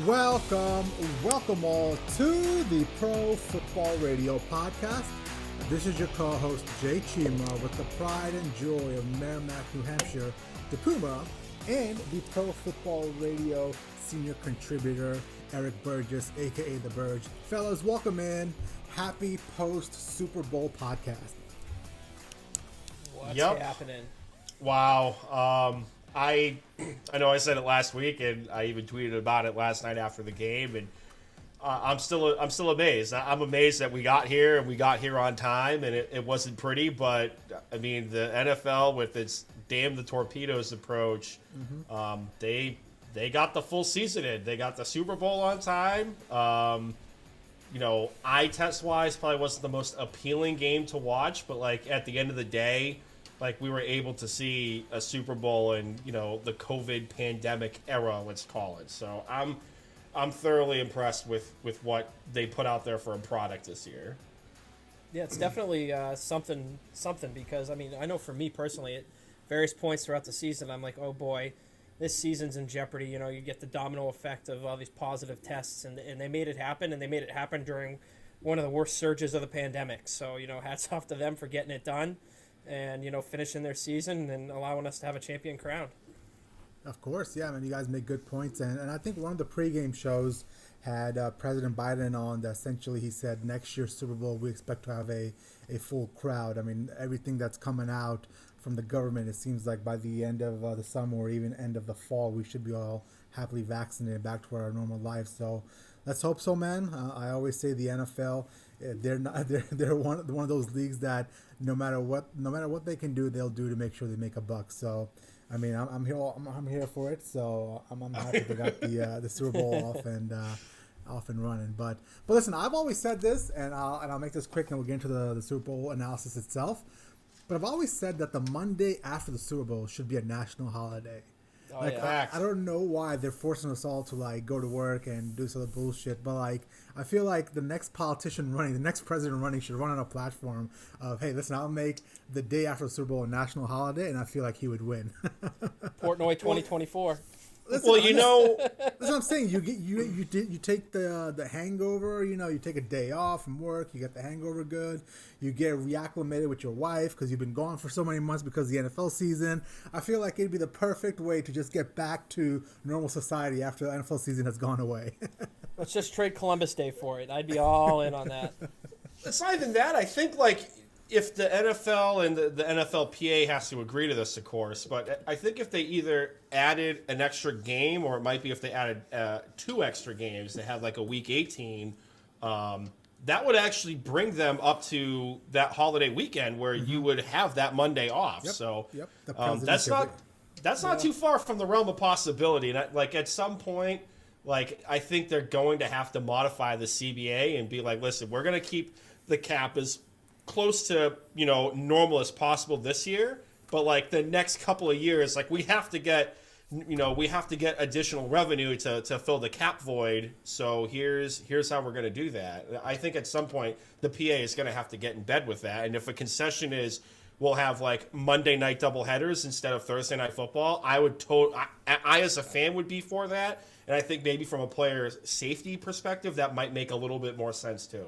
Welcome all to the Pro Football Radio Podcast. This is your co-host Jay Cheema with the pride and joy of Merrimack, New Hampshire, the Puma, and the Pro Football Radio senior contributor Eric Burgess, aka the Burg. Fellas, welcome in. Happy post-Super Bowl podcast. What's happening? Wow. I know I said it last week, and I even tweeted about it last night after the game, and I'm still amazed. I'm amazed that we got here and we got here on time, and it wasn't pretty, but I mean the NFL with its damn the torpedoes approach, they got the full season in. They got the Super Bowl on time. Eye test wise, probably wasn't the most appealing game to watch, but like at the end of the day, like we were able to see a Super Bowl in, the COVID pandemic era, let's call it. So I'm thoroughly impressed with what they put out there for a product this year. Yeah, it's definitely something because, I mean, I know for me personally, at various points throughout the season, I'm like, oh boy, this season's in jeopardy. You get the domino effect of all these positive tests, and they made it happen, and they made it happen during one of the worst surges of the pandemic. So, hats off to them for getting it done and, finishing their season and allowing us to have a champion crown. Of course, yeah, man, you guys make good points. And I think one of the pregame shows had President Biden on that essentially he said next year's Super Bowl we expect to have a full crowd. I mean, everything that's coming out from the government, it seems like by the end of the summer or even end of the fall, we should be all happily vaccinated back to our normal life. So let's hope so, man. I always say the NFL, they're one of those leagues that no matter what they can do, they'll do to make sure they make a buck. So, I mean, I'm here for it. So I'm happy they got the Super Bowl off and running. But listen, I've always said this, and I'll make this quick, and we'll get into the Super Bowl analysis itself. But I've always said that the Monday after the Super Bowl should be a national holiday. Oh, like yeah. I don't know why they're forcing us all to like go to work and do some of the bullshit, but like I feel like the next politician running, the next president running should run on a platform of, hey, listen, I'll make the day after the Super Bowl a national holiday, and I feel like he would win. Portnoy 2024. Listen, that's what I'm saying. You take the hangover. You take a day off from work. You get the hangover good. You get reacclimated with your wife because you've been gone for so many months because of the NFL season. I feel like it'd be the perfect way to just get back to normal society after the NFL season has gone away. Let's just trade Columbus Day for it. I'd be all in on that. It's not even that. I think like if the NFL and the NFLPA has to agree to this, of course, but I think if they either added an extra game, or it might be if they added 2 extra games, they had like a Week 18, that would actually bring them up to that holiday weekend where you would have that Monday off. Yep. So Yep. that's not too far from the realm of possibility. And like at some point, like I think they're going to have to modify the CBA and be like, listen, we're going to keep the cap as close to normal as possible this year, but like the next couple of years, like we have to get additional revenue to fill the cap void. So here's how we're going to do that. I think at some point the PA is going to have to get in bed with that, and if a concession is we'll have like Monday night doubleheaders instead of Thursday night football, I as a fan would be for that, and I think maybe from a player's safety perspective that might make a little bit more sense too.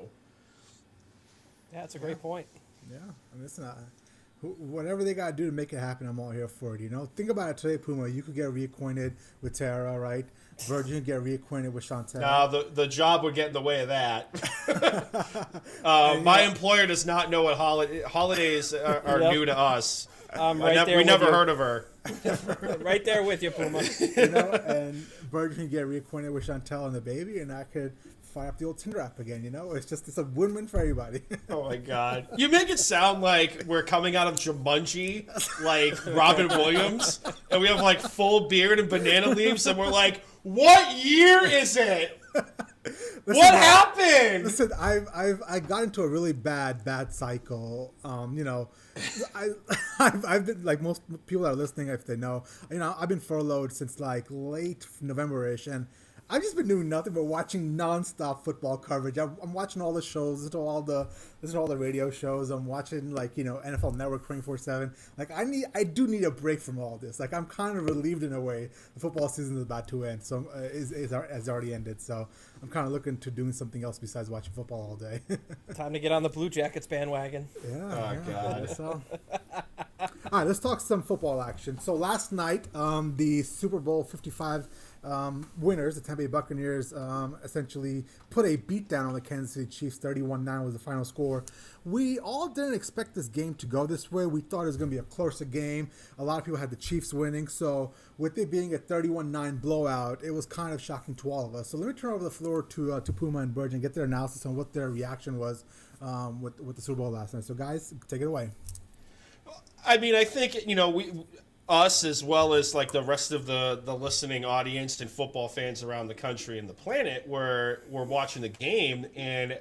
Yeah, that's a great point. Yeah, I mean, listen, whatever they got to do to make it happen, I'm all here for it. Think about it today, Puma. You could get reacquainted with Tara, right? Virgin get reacquainted with Chantel. No, the job would get in the way of that. My employer does not know what holidays are new to us. We never heard of her. Right there with you, Puma. And Virgin get reacquainted with Chantel and the baby, and I could fire up the old Tinder app again. It's a win-win for everybody. Oh my God! You make it sound like we're coming out of Jumanji, like Robin Williams, and we have like full beard and banana leaves, and we're like, "What year is it? What happened?" Listen, I got into a really bad cycle. I've been, like most people that are listening, if they know, I've been furloughed since like late November-ish, and I've just been doing nothing but watching nonstop football coverage. I'm watching all the shows, listen to all the radio shows. I'm watching NFL Network 24/7. Like I do need a break from all this. Like I'm kind of relieved in a way. The football season is about to end, so has already ended. So I'm kind of looking to doing something else besides watching football all day. Time to get on the Blue Jackets bandwagon. Yeah. Oh, God. So. All right, let's talk some football action. So last night, the Super Bowl 55 winners, the Tampa Bay Buccaneers, essentially put a beatdown on the Kansas City Chiefs. 31-9 was the final score. We all didn't expect this game to go this way. We thought it was going to be a closer game. A lot of people had the Chiefs winning. So with it being a 31-9 blowout, it was kind of shocking to all of us. So let me turn over the floor to Puma and Burg and get their analysis on what their reaction was with the Super Bowl last night. So guys, take it away. I mean, I think, us as well as like the rest of the listening audience and football fans around the country and the planet were watching the game. And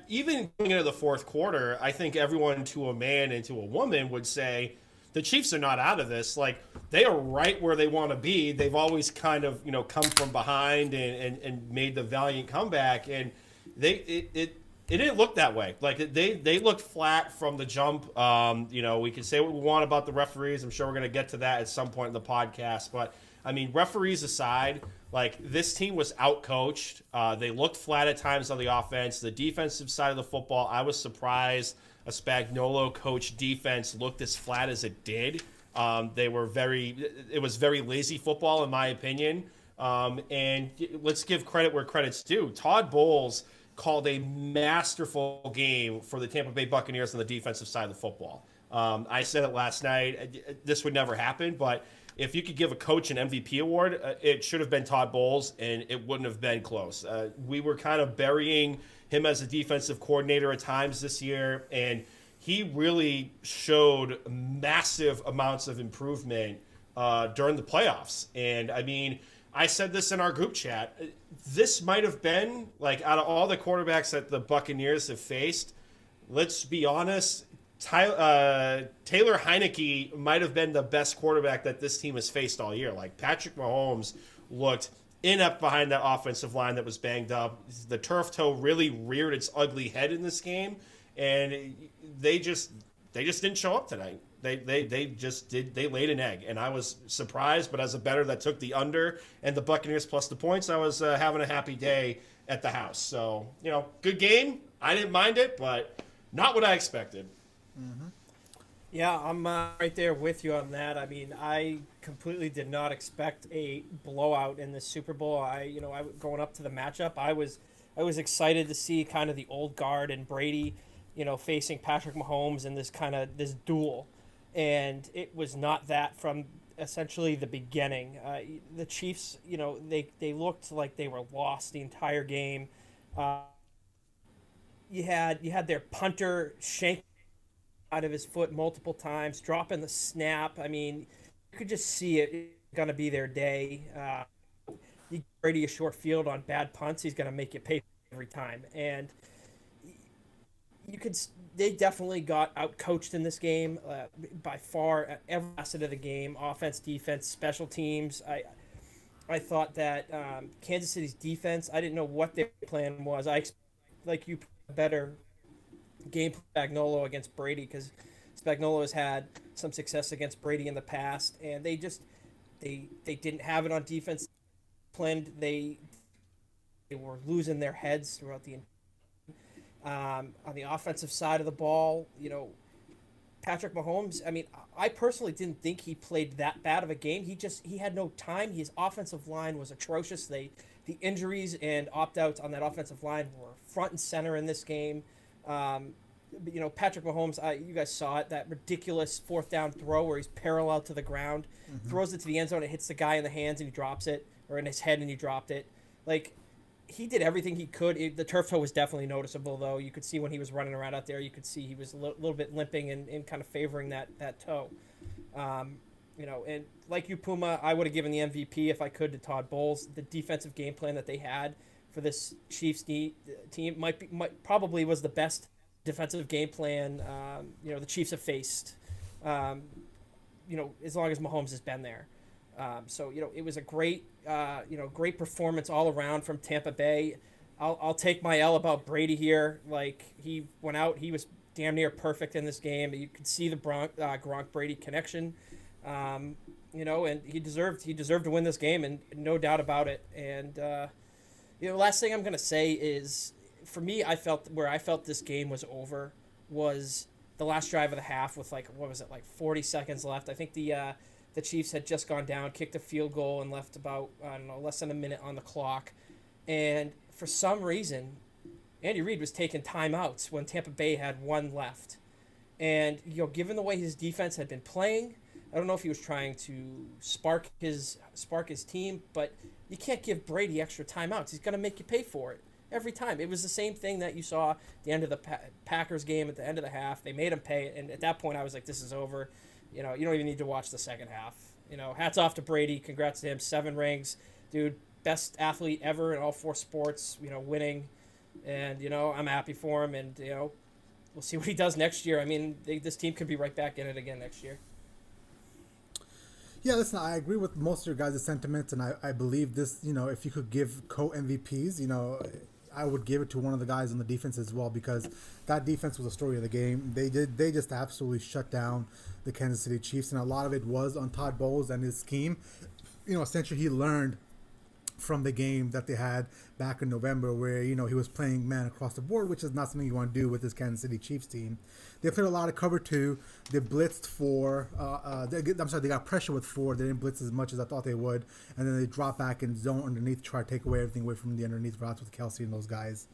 even going into the fourth quarter, I think everyone to a man and to a woman would say the Chiefs are not out of this. Like, they are right where they want to be. They've always kind of, come from behind and made the valiant comeback. And it didn't look that way. Like they looked flat from the jump. We can say what we want about the referees. I'm sure we're going to get to that at some point in the podcast. But I mean, referees aside, like this team was outcoached. They looked flat at times on the offense. The defensive side of the football, I was surprised a Spagnuolo coach defense looked as flat as it did. It was very lazy football in my opinion. And let's give credit where credit's due. Todd Bowles called a masterful game for the Tampa Bay Buccaneers on the defensive side of the football. I said it last night. This would never happen, but if you could give a coach an MVP award, it should have been Todd Bowles, and it wouldn't have been close. We were kind of burying him as a defensive coordinator at times this year, and he really showed massive amounts of improvement during the playoffs. And, I mean, I said this in our group chat. This might have been, like, out of all the quarterbacks that the Buccaneers have faced, let's be honest, Taylor Heineke might have been the best quarterback that this team has faced all year. Like, Patrick Mahomes looked inept behind that offensive line that was banged up. The turf toe really reared its ugly head in this game, and they just didn't show up tonight. They laid an egg, and I was surprised. But as a bettor that took the under and the Buccaneers plus the points, I was having a happy day at the house. So good game. I didn't mind it, but not what I expected. Mm-hmm. Yeah, I'm right there with you on that. I mean, I completely did not expect a blowout in the Super Bowl. I going up to the matchup, I was excited to see kind of the old guard and Brady, facing Patrick Mahomes in this duel. And it was not that from essentially the beginning. The Chiefs, they looked like they were lost the entire game. You had their punter shank out of his foot multiple times, dropping the snap. I mean, you could just see it going to be their day. You give Brady a short field on bad punts, he's going to make you pay every time. And they definitely got out-coached in this game by far. Every facet of the game, offense, defense, special teams. I thought that Kansas City's defense, I didn't know what their plan was. I expect, like you, better game Spagnuolo against Brady, because Spagnuolo has had some success against Brady in the past, and they didn't have it on defense. Planned they were losing their heads throughout the on the offensive side of the ball. Patrick Mahomes, I mean, I personally didn't think he played that bad of a game. He had no time. His offensive line was atrocious. The injuries and opt-outs on that offensive line were front and center in this game. Patrick Mahomes, you guys saw it, that ridiculous fourth down throw where he's parallel to the ground, throws it to the end zone, it hits the guy in the hands and he drops it, or in his head and he dropped it. Like, he did everything he could. The turf toe was definitely noticeable, though. You could see when he was running around out there, you could see he was a little bit limping and kind of favoring that toe. And like you, Puma, I would have given the MVP if I could to Todd Bowles. The defensive game plan that they had for this Chiefs team probably was the best defensive game plan the Chiefs have faced. As long as Mahomes has been there. So it was a great great performance all around from Tampa Bay. I'll take my L about Brady here. Like, he went out, he was damn near perfect in this game. You could see the Gronk Brady connection. And he deserved to win this game, and no doubt about it. And last thing I'm gonna say is, for me, I felt this game was over was the last drive of the half with 40 seconds left. I think the Chiefs had just gone down, kicked a field goal, and left about less than a minute on the clock. And for some reason, Andy Reid was taking timeouts when Tampa Bay had one left. And given the way his defense had been playing, I don't know if he was trying to spark his team, but you can't give Brady extra timeouts. He's going to make you pay for it every time. It was the same thing that you saw at the end of the Packers game at the end of the half. They made him pay, and at that point I was like, this is over. You don't even need to watch the second half. Hats off to Brady. Congrats to him. 7 rings. Dude, best athlete ever in all 4 sports, winning. And, I'm happy for him, and, we'll see what he does next year. I mean, this team could be right back in it again next year. Yeah, listen, I agree with most of your guys' sentiments, and I believe this, if you could give co-MVPs, I would give it to one of the guys on the defense as well, because that defense was the story of the game. They just absolutely shut down the Kansas City Chiefs, and a lot of it was on Todd Bowles and his scheme. Essentially he learned from the game that they had back in November, where he was playing man across the board, which is not something you want to do with this Kansas City Chiefs team. They played a lot of cover 2. They blitzed 4. They got pressure with 4. They didn't blitz as much as I thought they would, and then they dropped back in zone underneath to try to take everything away from the underneath routes with Kelsey and those guys.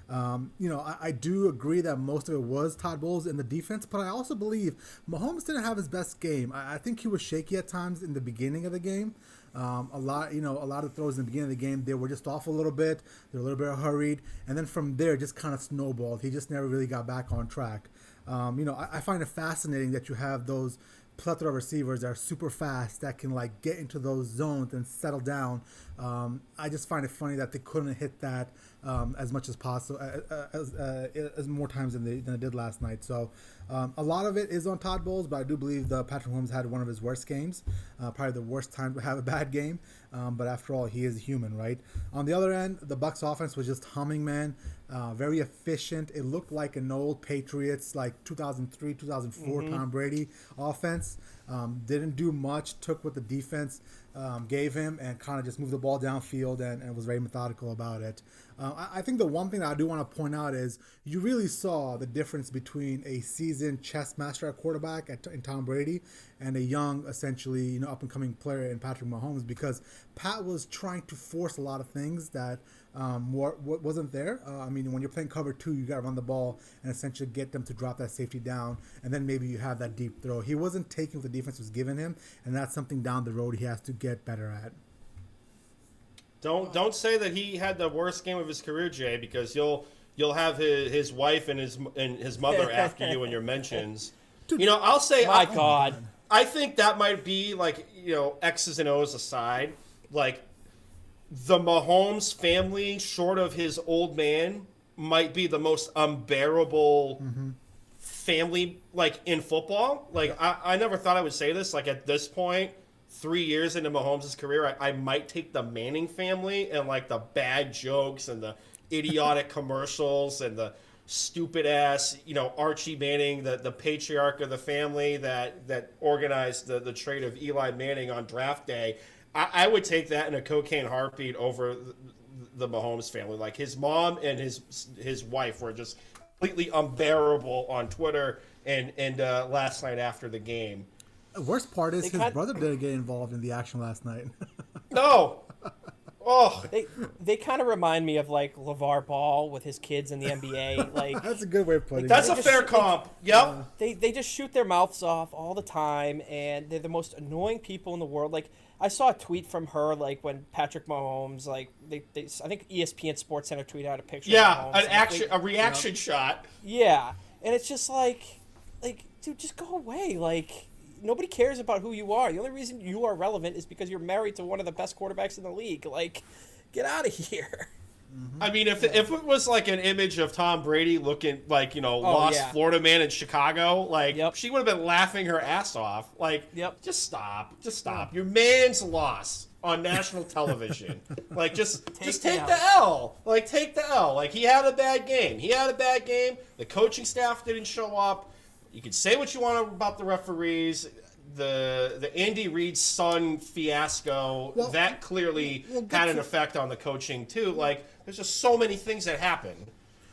I do agree that most of it was Todd Bowles in the defense, but I also believe Mahomes didn't have his best game. I think he was shaky at times in the beginning of the game. A lot of throws in the beginning of the game, they were just off a little bit. They were a little bit hurried, and then from there, just kind of snowballed. He just never really got back on track. I find it fascinating that you have those plethora of receivers that are super fast that can get into those zones and settle down. I just find it funny that they couldn't hit that as much as possible, as more times than they did last night. So a lot of it is on Todd Bowles, but I do believe Patrick Mahomes had one of his worst games, probably the worst time to have a bad game. But after all, he is human, right? On the other end, the Bucs offense was just humming, man. Very efficient. It looked like an old Patriots, 2003, 2004 Tom Brady offense. Didn't do much, took what the defense gave him and kind of just moved the ball downfield and was very methodical about it. I think the one thing that I do want to point out is you really saw the difference between a seasoned chess master at quarterback in Tom Brady and a young, essentially, up-and-coming player in Patrick Mahomes, because Pat was trying to force a lot of things that wasn't there. When you're playing cover 2, you got to run the ball and essentially get them to drop that safety down, and then maybe you have that deep throw. He wasn't taking what the defense was giving him, and that's something down the road he has to get better at. Don't say that he had the worst game of his career, Jay, because you'll have his wife and his mother after you in your mentions. I'll say, God, I think that might be X's and O's aside, the Mahomes family, short of his old man, might be the most unbearable family in football. I never thought I would say this. At this point, 3 years into Mahomes' career, I might take the Manning family and the bad jokes and the idiotic commercials and the stupid ass, Archie Manning, the patriarch of the family that organized the trade of Eli Manning on draft day. I would take that in a cocaine heartbeat over the Mahomes family. His mom and his wife were just completely unbearable on Twitter and last night after the game. The worst part is his brother didn't get involved in the action last night. No. Oh, they kind of remind me of LeVar Ball with his kids in the NBA. That's a good way of putting it. That's a fair comp. Yep. They just shoot their mouths off all the time, and they're the most annoying people in the world. I saw a tweet from her when Patrick Mahomes I think ESPN Sports Center tweeted out a picture. Yeah, of Mahomes, a reaction shot. Yeah, and it's just dude, just go away. Nobody cares about who you are. The only reason you are relevant is because you're married to one of the best quarterbacks in the league. Get out of here. I mean, if it was like an image of Tom Brady looking like, lost Florida man in Chicago, like she would have been laughing her ass off. Like, just stop. Your man's lost on national television. Like, just take the L. Like, take the L. Like, he had a bad game. The coaching staff didn't show up. You can say what you want about the referees. The Andy Reid's son fiasco, that clearly had an effect on the coaching too. Like, there's just so many things that happen.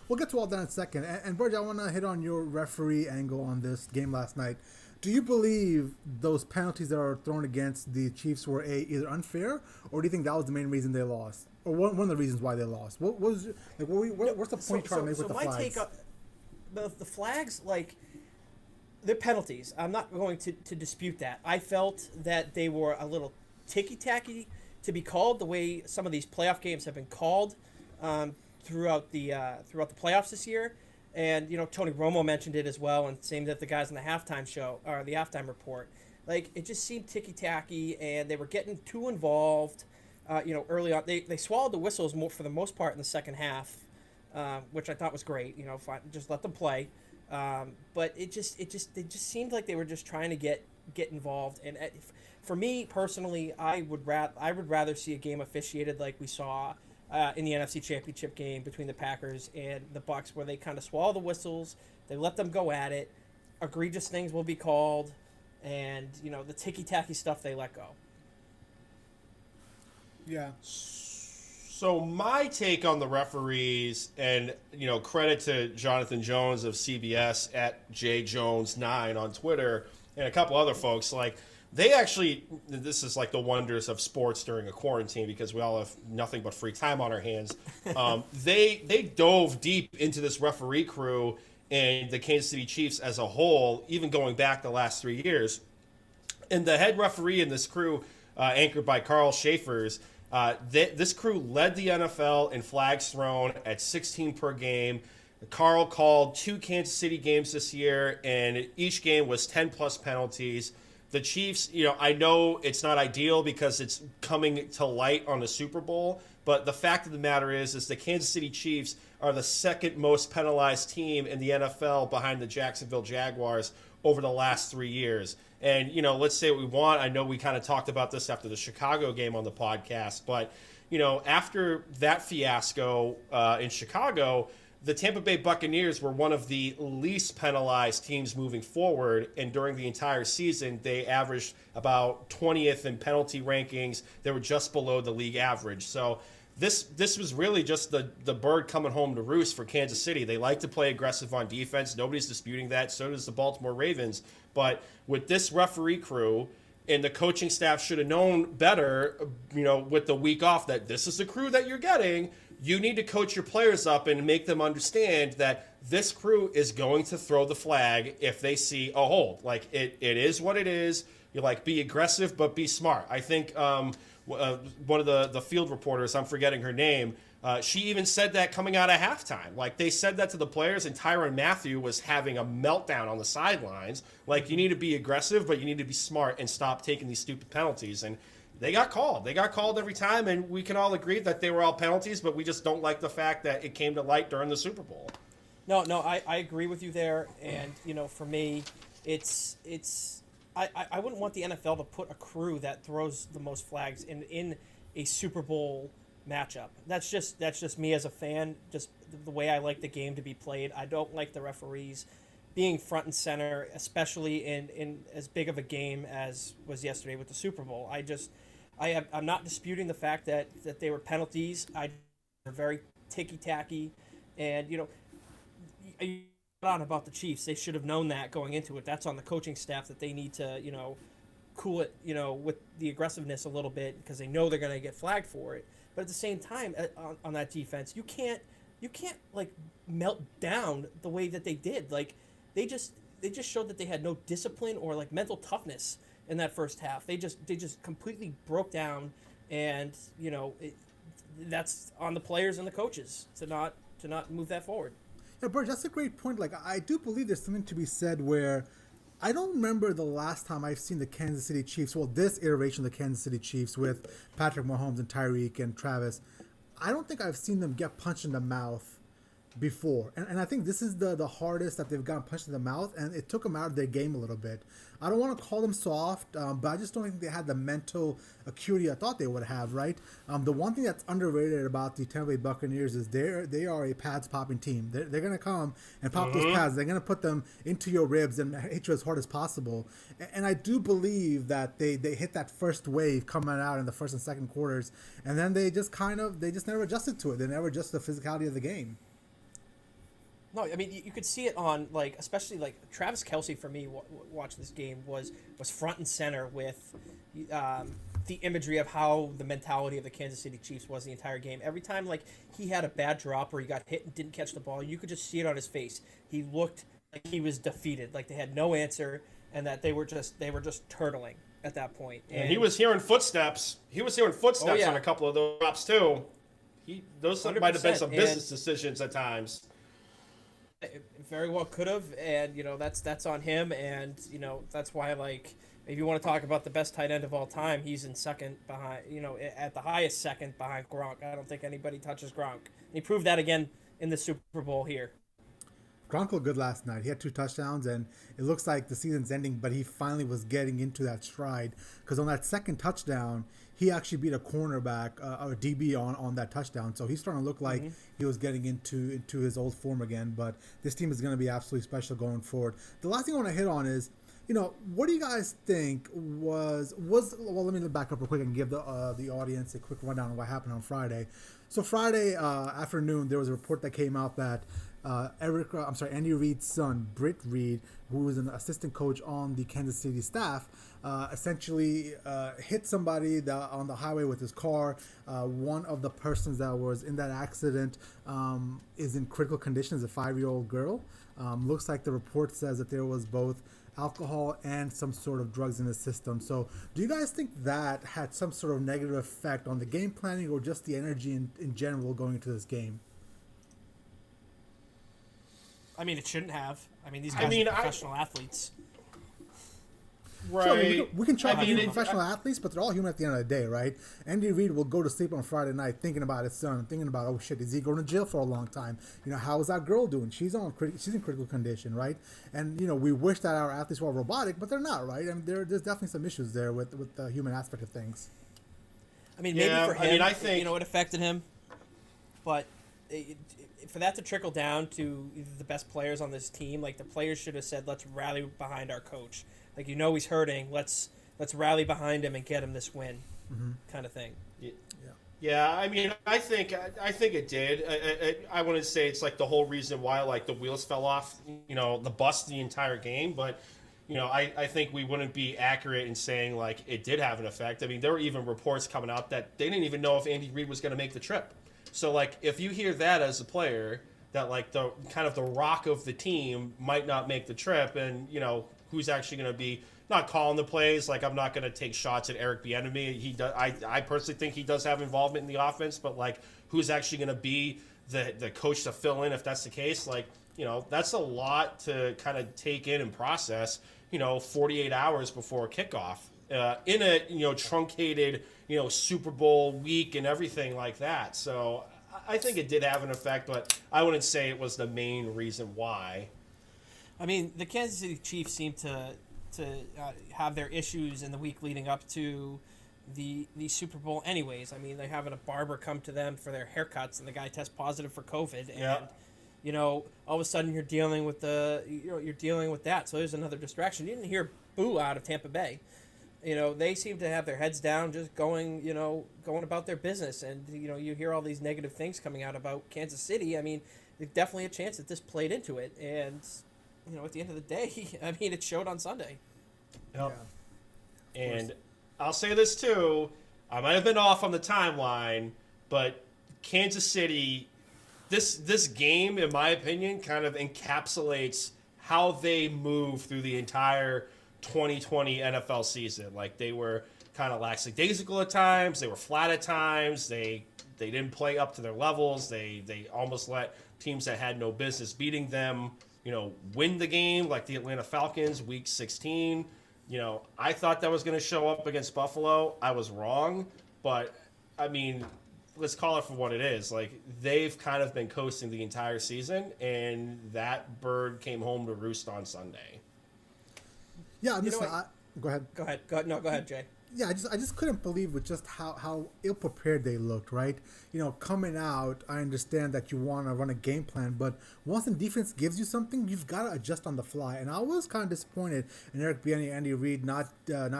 We'll get to all that in a second. And Burge, I want to hit on your referee angle on this game last night. Do you believe those penalties that are thrown against the Chiefs were either unfair, or do you think that was the main reason they lost, or one of the reasons why they lost? What was like? What's the point trying to make with the flags? So my take on the flags, like, they're penalties. I'm not going to dispute that. I felt that they were a little ticky-tacky to be called the way some of these playoff games have been called throughout the playoffs this year. And, Tony Romo mentioned it as well, and same with the guys on the halftime show, or the halftime report. Like, it just seemed ticky-tacky, and they were getting too involved, early on. They swallowed the whistles for the most part in the second half, which I thought was great. Just let them play. But it just seemed like they were just trying to get involved. And for me personally, I would rather see a game officiated like we saw in the NFC Championship game between the Packers and the Bucs, where they kind of swallow the whistles, they let them go at it, egregious things will be called, and the ticky-tacky stuff they let go. Yeah. So my take on the referees, and credit to Jonathan Jones of CBS at JJones9 on Twitter, and a couple other folks, like, they actually, this is like the wonders of sports during a quarantine because we all have nothing but free time on our hands. They dove deep into this referee crew and the Kansas City Chiefs as a whole, even going back the last 3 years. And the head referee in this crew, anchored by Carl Schaefer's, this crew led the NFL in flags thrown at 16 per game. Carl called 2 Kansas City games this year, and each game was 10-plus penalties. The Chiefs, I know it's not ideal because it's coming to light on the Super Bowl, but the fact of the matter is the Kansas City Chiefs are the second most penalized team in the NFL behind the Jacksonville Jaguars over the last 3 years. And, let's say what we want. I know we kind of talked about this after the Chicago game on the podcast, but, after that fiasco in Chicago, the Tampa Bay Buccaneers were one of the least penalized teams moving forward, and during the entire season, they averaged about 20th in penalty rankings. They were just below the league average. So this was really just the bird coming home to roost for Kansas City. They like to play aggressive on defense. Nobody's disputing that. So does the Baltimore Ravens. But with this referee crew, and the coaching staff should have known better, with the week off, that this is the crew that you're getting. You need to coach your players up and make them understand that this crew is going to throw the flag if they see a hold. Like, it is what it is. You be aggressive, but be smart. I think one of the field reporters, I'm forgetting her name, she even said that coming out of halftime. Like, they said that to the players, and Tyrann Mathieu was having a meltdown on the sidelines. Like, you need to be aggressive, but you need to be smart and stop taking these stupid penalties. And they got called. They got called every time, and we can all agree that they were all penalties, but we just don't like the fact that it came to light during the Super Bowl. No, I agree with you there. And, for me, I wouldn't want the NFL to put a crew that throws the most flags in a Super Bowl matchup. That's just me as a fan, just the way I like the game to be played. I don't like the referees being front and center, especially in as big of a game as was yesterday with the Super Bowl. I'm not disputing the fact that they were penalties. They're very ticky-tacky, and on about the Chiefs. They should have known that going into it. That's on the coaching staff, that they need to cool it with the aggressiveness a little bit, because they know they're going to get flagged for it. But at the same time, on that defense, you can't like melt down the way that they did. Like, they just showed that they had no discipline or like mental toughness in that first half. They just completely broke down, and that's on the players and the coaches to not move that forward. Yeah, Burge, that's a great point. Like, I do believe there's something to be said where I don't remember the last time I've seen the Kansas City Chiefs, well, this iteration of the Kansas City Chiefs with Patrick Mahomes and Tyreek and Travis, I don't think I've seen them get punched in the mouth before. And I think this is the hardest that they've gotten punched in the mouth, and it took them out of their game a little bit. I don't want to call them soft, but I just don't think they had the mental acuity I thought they would have, right? The one thing that's underrated about the Tampa Bay Buccaneers is they are a pads popping team. They're going to come and pop those pads. They're going to put them into your ribs and hit you as hard as possible. And I do believe that they hit that first wave coming out in the first and second quarters, and then they just never adjusted to it. They never adjusted the physicality of the game. No, I mean you could see it on especially Travis Kelce for me watching this game was front and center with the imagery of how the mentality of the Kansas City Chiefs was the entire game. Every time he had a bad drop or he got hit and didn't catch the ball, you could just see it on his face. He looked like he was defeated, like they had no answer, and that they were just turtling at that point. And he was hearing footsteps. Oh, yeah. On a couple of those drops too. Those might have been some business and decisions at times. It very well could have, and that's on him, and that's why if you want to talk about the best tight end of all time, he's in second behind, at the highest second behind Gronk. I don't think anybody touches Gronk. He proved that again in the Super Bowl here. Gronk looked good last night. He had 2 touchdowns, and it looks like the season's ending, but he finally was getting into that stride, because on that second touchdown, he actually beat a cornerback, or DB on that touchdown. So he's starting to look like he was getting into his old form again. But this team is going to be absolutely special going forward. The last thing I want to hit on is, what do you guys think was well, let me back up real quick and give the audience a quick rundown of what happened on Friday. So Friday afternoon, there was a report that came out that Andy Reid's son, Britt Reid, who was an assistant coach on the Kansas City staff, essentially hit somebody on the highway with his car. One of the persons that was in that accident is in critical condition, is a 5-year-old girl. Looks like the report says that there was both alcohol and some sort of drugs in the system. So do you guys think that had some sort of negative effect on the game planning or just the energy in general going into this game? I mean, it shouldn't have. I mean, these guys are professional athletes. Right. Sure, we can try to be professional athletes, but they're all human at the end of the day, right? Andy Reid will go to sleep on Friday night thinking about his son, thinking about, oh shit, is he going to jail for a long time? How is that girl doing? She's in critical condition, right? And we wish that our athletes were robotic, but they're not, right? I mean, there's definitely some issues there with the human aspect of things. I mean, maybe for him, I think it affected him, but for that to trickle down to the best players on this team, the players should have said, let's rally behind our coach. He's hurting. Let's rally behind him and get him this win, kind of thing. Yeah. I mean, I think it did. I wouldn't say it's the whole reason why the wheels fell off, the bus the entire game, but I think we wouldn't be accurate in saying it did have an effect. I mean, there were even reports coming out that they didn't even know if Andy Reid was going to make the trip. So if you hear that as a player, that the kind of the rock of the team might not make the trip, and who's actually going to be not calling the plays. I'm not going to take shots at Eric Bieniemy. He does. I personally think he does have involvement in the offense, but who's actually going to be the coach to fill in if that's the case? That's a lot to kind of take in and process. 48 hours before kickoff in a truncated Super Bowl week and everything like that. So I think it did have an effect, but I wouldn't say it was the main reason why. I mean, the Kansas City Chiefs seem to have their issues in the week leading up to the Super Bowl anyways. I mean, they're having a barber come to them for their haircuts, and the guy tests positive for COVID. And, all of a sudden you're dealing with that. So there's another distraction. You didn't hear boo out of Tampa Bay. They seem to have their heads down, just going about their business. And, you hear all these negative things coming out about Kansas City. I mean, there's definitely a chance that this played into it. And, at the end of the day, I mean, it showed on Sunday. Yep. Yeah. And I'll say this too. I might have been off on the timeline, but Kansas City, this game, in my opinion, kind of encapsulates how they move through the entire 2020 NFL season. They were kind of lackadaisical at times. They were flat at times. They didn't play up to their levels. They almost let teams that had no business beating them, win the game, like the Atlanta Falcons, Week 16. I thought that was going to show up against Buffalo. I was wrong, but I mean, let's call it for what it is. Like, they've kind of been coasting the entire season, and that bird came home to roost on Sunday. Yeah, go ahead. Go ahead. No, go ahead, Jay. Yeah, I just couldn't believe with just how ill prepared they looked, right? Coming out, I understand that you want to run a game plan, but once the defense gives you something, you've got to adjust on the fly. And I was kind of disappointed in Eric Bieniemy and Andy Reid not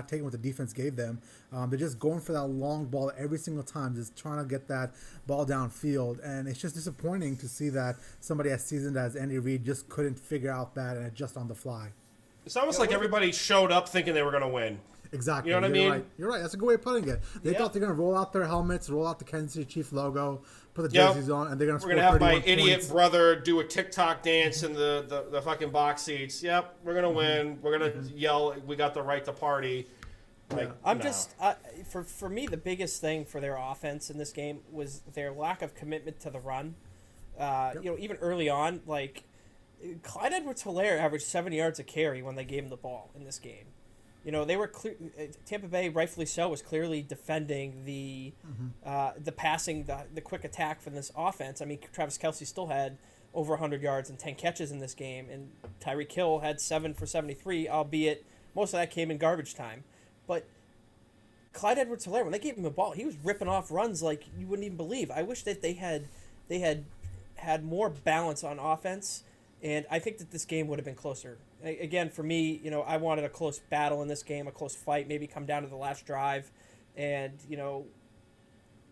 taking what the defense gave them. They're just going for that long ball every single time, just trying to get that ball downfield. And it's just disappointing to see that somebody as seasoned as Andy Reid just couldn't figure out that and adjust on the fly. It's almost like everybody showed up thinking they were going to win. Exactly. You know what I mean? Right. You're right. That's a good way of putting it. They thought they're going to roll out their helmets, roll out the Kansas City Chiefs logo, put the jerseys on, and they're going to score 31 We're going to have my idiot points. brother do a TikTok dance in the fucking box seats. Yep, we're going to win. We're going to yell, we got the right to party. Like, I'm just for me, the biggest thing for their offense in this game was their lack of commitment to the run. Even early on, like Clyde Edwards-Helaire averaged 7 yards a carry when they gave him the ball in this game. They were Tampa Bay, rightfully so, was clearly defending the passing, the quick attack from this offense. I mean, Travis Kelce still had over 100 yards and 10 catches in this game, and Tyreek Hill had 7 for 73, albeit most of that came in garbage time. But Clyde Edwards-Helaire, when they gave him the ball, he was ripping off runs like you wouldn't even believe. I wish that they had more balance on offense, and I think that this game would have been closer. Again, for me, I wanted a close battle in this game, a close fight, maybe come down to the last drive. And,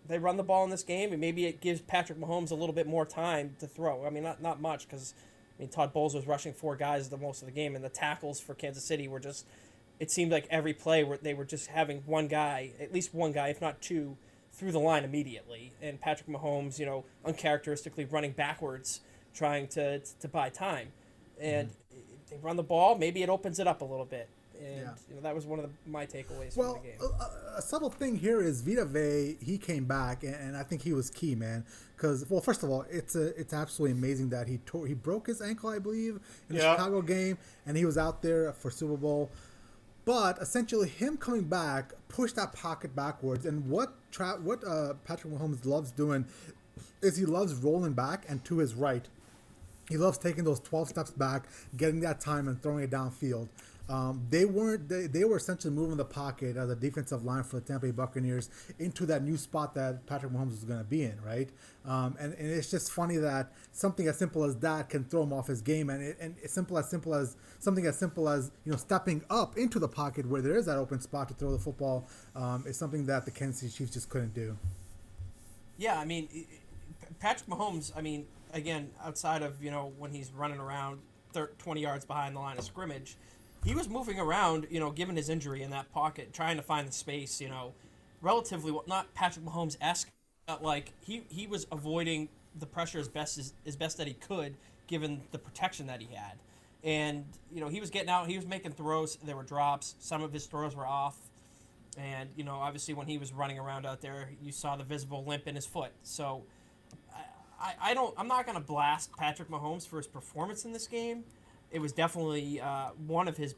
they run the ball in this game, and maybe it gives Patrick Mahomes a little bit more time to throw. I mean, not much, because, Todd Bowles was rushing 4 guys the most of the game, and the tackles for Kansas City were just, it seemed like every play they were just having one guy, at least one guy, if not 2, through the line immediately. And Patrick Mahomes, uncharacteristically running backwards, trying to buy time. And they run the ball, maybe it opens it up a little bit. And that was one of my takeaways from the game. A subtle thing here is Vita Vea, he came back, and I think he was key, man. Because, well, first of all, it's absolutely amazing that he broke his ankle, I believe, in the Chicago game, and he was out there for Super Bowl. But essentially, him coming back pushed that pocket backwards. And what Patrick Mahomes loves doing is he loves rolling back and to his right. He loves taking those 12 steps back, getting that time, and throwing it downfield. They were essentially moving the pocket as a defensive line for the Tampa Bay Buccaneers into that new spot that Patrick Mahomes was going to be in, right? And it's just funny that something as simple as that can throw him off his game, and something as simple as stepping up into the pocket where there is that open spot to throw the football is something that the Kansas City Chiefs just couldn't do. Yeah, I mean, Patrick Mahomes, again, outside of, when he's running around 20 yards behind the line of scrimmage, he was moving around, given his injury in that pocket, trying to find the space, relatively, not Patrick Mahomes-esque, but like he was avoiding the pressure as best that he could, given the protection that he had. And, he was getting out, he was making throws, there were drops, some of his throws were off. And, obviously when he was running around out there, you saw the visible limp in his foot. So I'm not going to blast Patrick Mahomes for his performance in this game. It was definitely one of his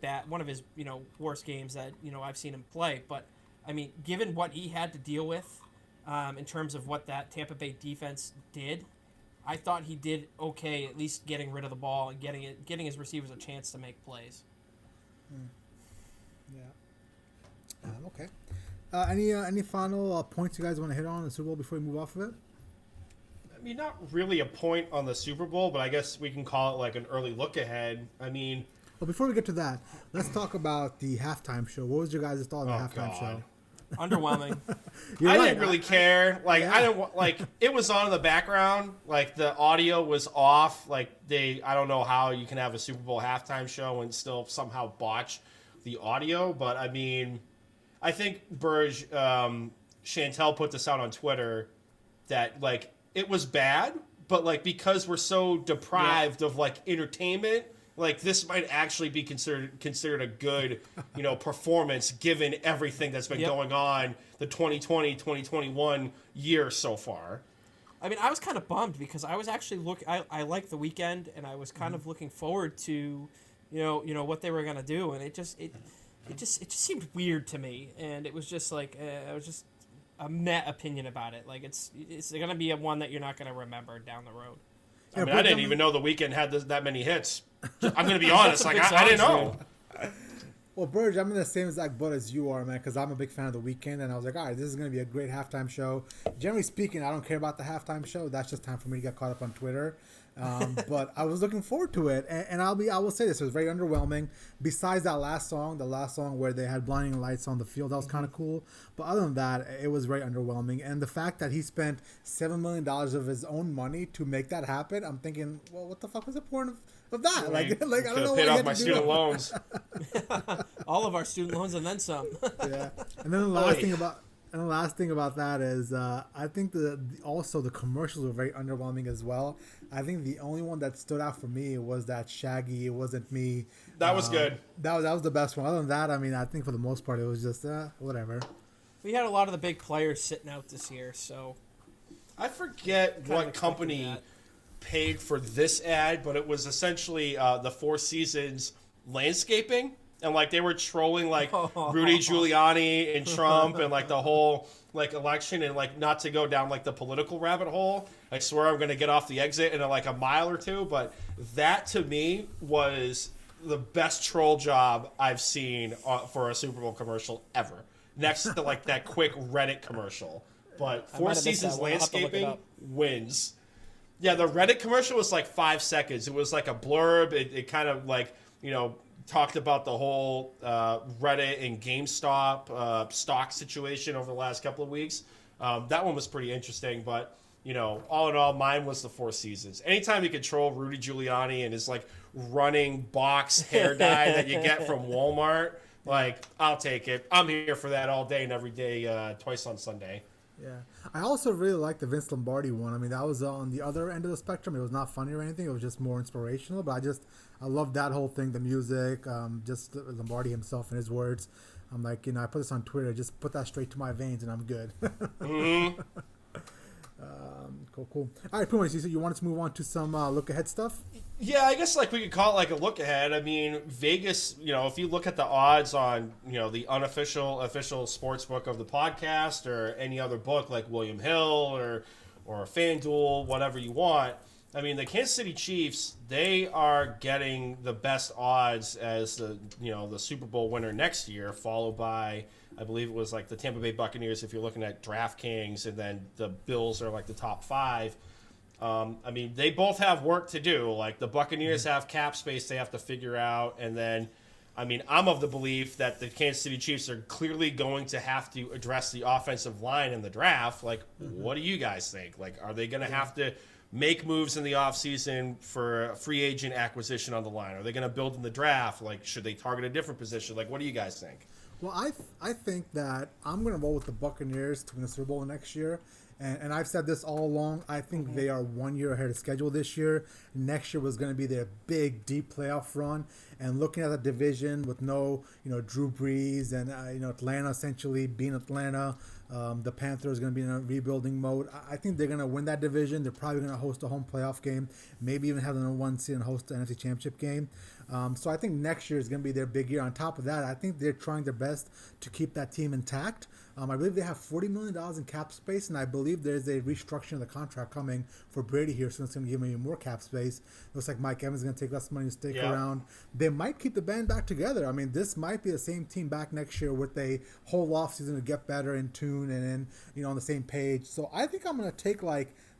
worst games that I've seen him play. But given what he had to deal with in terms of what that Tampa Bay defense did, I thought he did okay, at least getting rid of the ball and getting his receivers a chance to make plays. Yeah. Okay. Any final points you guys want to hit on in the Super Bowl before we move off of it? Not really a point on the Super Bowl, but I guess we can call it like an early look ahead. Well, before we get to that, let's talk about the halftime show. What was your guys' thought on the halftime show? Underwhelming. I didn't really care. I didn't it was on in the background. Like the audio was off. I don't know how you can have a Super Bowl halftime show and still somehow botch the audio. But I think Burge, Chantel put this out on Twitter that it was bad, but because we're so deprived of entertainment, this might actually be considered a good, performance given everything that's been going on the 2020-2021 year so far. I was kind of bummed because I was actually I liked the weekend, and I was kind of looking forward to, what they were gonna do, and it just seemed weird to me, and it was just meh opinion about it. Like it's going to be a one that you're not going to remember down the road. I mean, I didn't even know The Weeknd had that many hits. I'm going to be honest. Like, I didn't know. Well, Burge, I'm in the same exact boat as you are, man, because I'm a big fan of The Weeknd, and I was like, all right, this is going to be a great halftime show. Generally speaking, I don't care about the halftime show. That's just time for me to get caught up on Twitter. But I was looking forward to it, and I will say this, it was very underwhelming. Besides that last song, the last song where they had blinding lights on the field, that was kind of cool. But other than that, it was very underwhelming. And the fact that he spent $7 million of his own money to make that happen, I'm thinking, well, what the fuck was the point of that? Like I don't know. Paid off my student loans. All of our student loans and then some. Yeah, and then the last thing about that is I think also the commercials were very underwhelming as well. I think the only one that stood out for me was that Shaggy, It Wasn't Me. That was good. That was the best one. Other than that, I mean, I think for the most part it was just whatever. We had a lot of the big players sitting out this year, so I forget what company paid for this ad, but it was essentially the Four Seasons landscaping, and like they were trolling like Rudy Giuliani and Trump and like the whole like election, and like not to go down like the political rabbit hole. I swear I'm going to get off the exit in like a mile or two, but that to me was the best troll job I've seen for a Super Bowl commercial ever, next to like that quick Reddit commercial. But Four Seasons landscaping wins. Yeah, the Reddit commercial was like 5 seconds. It was like a blurb. It kind of like, talked about the whole Reddit and GameStop stock situation over the last couple of weeks. That one was pretty interesting, but, all in all, mine was the Four Seasons. Anytime you control Rudy Giuliani and his like running box hair dye that you get from Walmart, like, I'll take it. I'm here for that all day and every day, twice on Sunday. Yeah. I also really liked the Vince Lombardi one. I mean, that was on the other end of the spectrum. It was not funny or anything. It was just more inspirational. But I loved that whole thing, the music, just Lombardi himself and his words. I'm like, I put this on Twitter. Just put that straight to my veins and I'm good. Mm-hmm. Cool. All right, Puma, so you wanted to move on to some look-ahead stuff? Yeah, I guess like we could call it like a look ahead. I mean, Vegas, if you look at the odds on, the official sports book of the podcast or any other book like William Hill or FanDuel, whatever you want. I mean, the Kansas City Chiefs, they are getting the best odds as the Super Bowl winner next year, followed by, I believe it was like the Tampa Bay Buccaneers if you're looking at DraftKings, and then the Bills are like the top 5. I mean, they both have work to do. Like the Buccaneers have cap space they have to figure out, and then, I mean, I'm of the belief that the Kansas City Chiefs are clearly going to have to address the offensive line in the draft. Like, what do you guys think? Like, are they going to have to make moves in the offseason for a free agent acquisition on the line? Are they going to build in the draft? Like, should they target a different position? Like, what do you guys think? Well, I think that I'm going to roll with the Buccaneers to win the Super Bowl next year. And I've said this all along. I think they are 1 year ahead of schedule this year. Next year was going to be their big, deep playoff run. And looking at the division with no, Drew Brees and, Atlanta essentially being Atlanta, the Panthers are going to be in a rebuilding mode. I think they're going to win that division. They're probably going to host a home playoff game, maybe even have the number 1 seed and host the NFC Championship game. So I think next year is going to be their big year. On top of that, I think they're trying their best to keep that team intact. I believe they have $40 million in cap space, and I believe there's a restructuring of the contract coming for Brady here, so it's going to give him even more cap space. Looks like Mike Evans is going to take less money to stick around. They might keep the band back together. I mean, this might be the same team back next year with a whole offseason to get better in tune and then, on the same page. So I think I'm going to take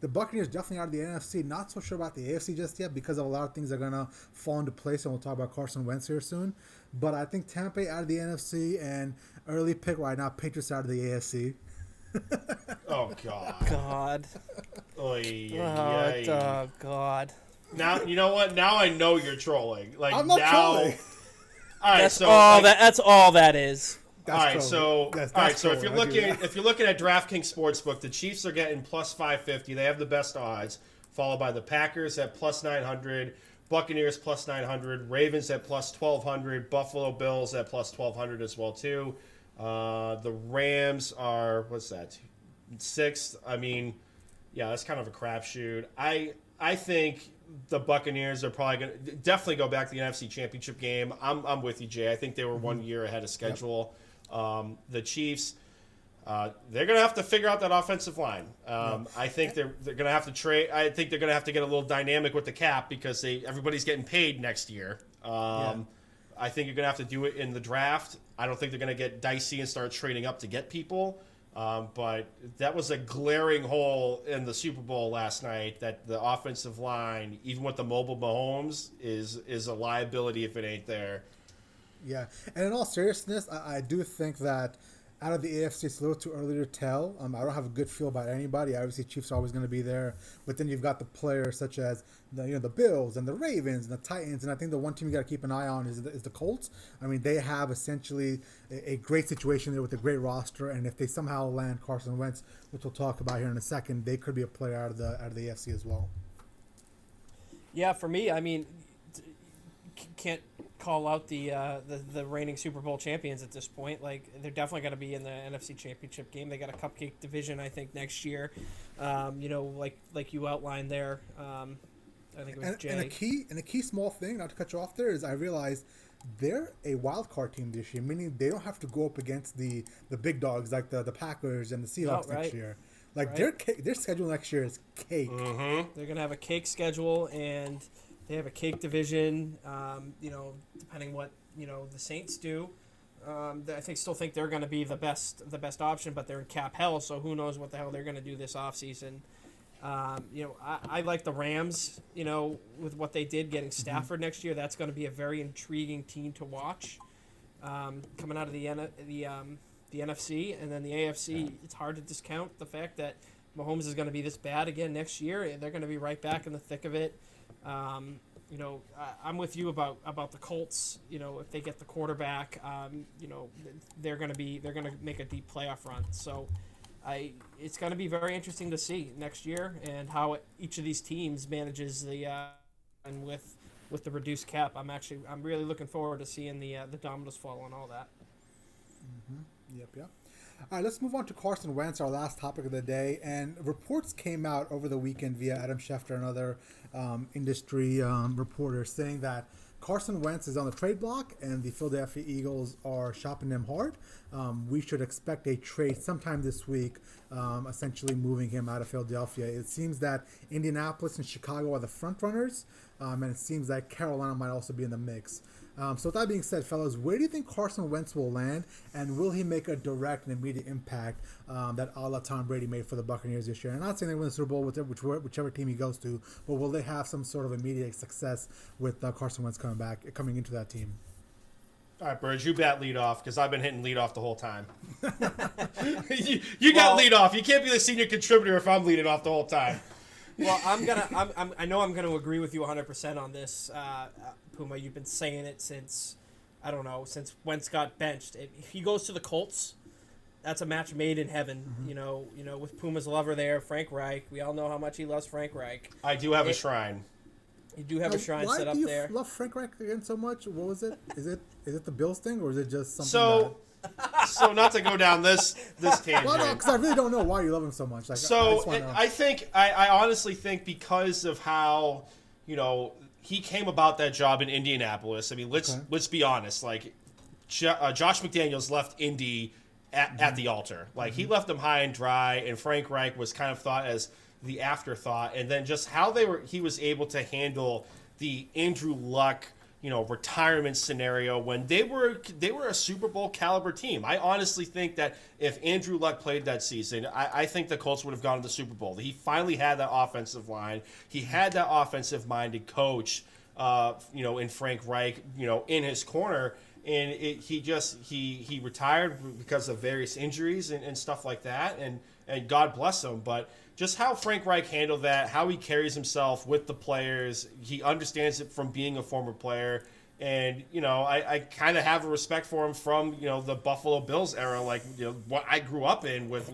the Buccaneers definitely out of the NFC. Not so sure about the AFC just yet because of a lot of things that are going to fall into place, and we'll talk about Carson Wentz here soon. But I think Tampa Bay out of the NFC, and early pick right now, Patriots out of the AFC. Oh, God. God. Oh, God. Now, you know what? Now I know you're trolling. Like, I'm not trolling. All right, that's all that is. So if you're looking at DraftKings Sportsbook, the Chiefs are getting plus 550. They have the best odds, followed by the Packers at plus 900, Buccaneers plus 900, Ravens at plus 1200, Buffalo Bills at plus 1200 as well too. The Rams are sixth. I mean, yeah, that's kind of a crapshoot. I think the Buccaneers are probably going to definitely go back to the NFC Championship game. I'm with you, Jay. I think they were 1 year ahead of schedule. Yep. The Chiefs, they're going to have to figure out that offensive line. I think they're going to have to trade. I think they're going to have to get a little dynamic with the cap because everybody's getting paid next year. I think you're going to have to do it in the draft. I don't think they're going to get dicey and start trading up to get people. But that was a glaring hole in the Super Bowl last night, that the offensive line, even with the mobile Mahomes, is a liability if it ain't there. Yeah, and in all seriousness, I do think that out of the AFC, it's a little too early to tell. I don't have a good feel about anybody. Obviously, Chiefs are always going to be there, but then you've got the players such as the Bills and the Ravens and the Titans, and I think the one team you got to keep an eye on is the Colts. I mean, they have essentially a great situation there with a great roster, and if they somehow land Carson Wentz, which we'll talk about here in a second, they could be a player out of the AFC as well. Yeah, for me, I mean, can't call out the reigning Super Bowl champions at this point. Like, they're definitely going to be in the NFC Championship game. They got a cupcake division, I think, next year. Like you outlined there. I think it was Jay. And a key small thing, not to cut you off there, is I realized they're a wild card team this year, meaning they don't have to go up against the big dogs like the Packers and the Seahawks next year. Like, their schedule next year is cake. Mm-hmm. They're going to have a cake schedule, and they have a cake division, depending what, the Saints do. I still think they're going to be the best option, but they're in cap hell, so who knows what the hell they're going to do this offseason. I like the Rams, with what they did getting Stafford next year. That's going to be a very intriguing team to watch. Coming out of the NFC, and then the AFC, it's hard to discount the fact that Mahomes is going to be this bad again next year, and they're going to be right back in the thick of it. I'm with you about the Colts. If they get the quarterback, they're going to make a deep playoff run. So, it's going to be very interesting to see next year and how each of these teams manages and with the reduced cap. I'm really looking forward to seeing the dominoes fall on all that. Mm-hmm. Yep. All right, let's move on to Carson Wentz, our last topic of the day. And reports came out over the weekend via Adam Schefter and other industry reporters saying that Carson Wentz is on the trade block and the Philadelphia Eagles are shopping him hard. We should expect a trade sometime this week, essentially moving him out of Philadelphia. It seems that Indianapolis and Chicago are the front runners, and it seems that Carolina might also be in the mix. So with that being said, fellas, where do you think Carson Wentz will land, and will he make a direct and immediate impact that a la Tom Brady made for the Buccaneers this year? And I'm not saying they win the Super Bowl with whichever team he goes to, but will they have some sort of immediate success with Carson Wentz coming into that team? All right, Burge, you bat lead off because I've been hitting lead off the whole time. you got lead off. You can't be the senior contributor if I'm leading off the whole time. Well, I know I'm gonna agree with you 100% on this, Puma. You've been saying it since Wentz got benched. If he goes to the Colts, that's a match made in heaven. Mm-hmm. With Puma's lover there, Frank Reich. We all know how much he loves Frank Reich. I do have a shrine. You do have a shrine set up there. Why do you love Frank Reich again so much? What was it? Is it the Bills thing, or is it just something? So not to go down this tangent. Well, no, because I really don't know why you love him so much. I honestly think because of how he came about that job in Indianapolis. I mean, let's be honest. Like, Josh McDaniels left Indy at the altar. Like, he left them high and dry, and Frank Reich was kind of thought as the afterthought. And then just how he was able to handle the Andrew Luck retirement scenario when they were a Super Bowl caliber team. I honestly think that if Andrew Luck played that season, I think the Colts would have gone to the Super Bowl. He finally had that offensive line. He had that offensive-minded coach, in Frank Reich, in his corner. And he retired because of various injuries and stuff like that. And God bless him. But just how Frank Reich handled that, how he carries himself with the players, he understands it from being a former player. And, I kind of have a respect for him from, the Buffalo Bills era, like, what I grew up in with,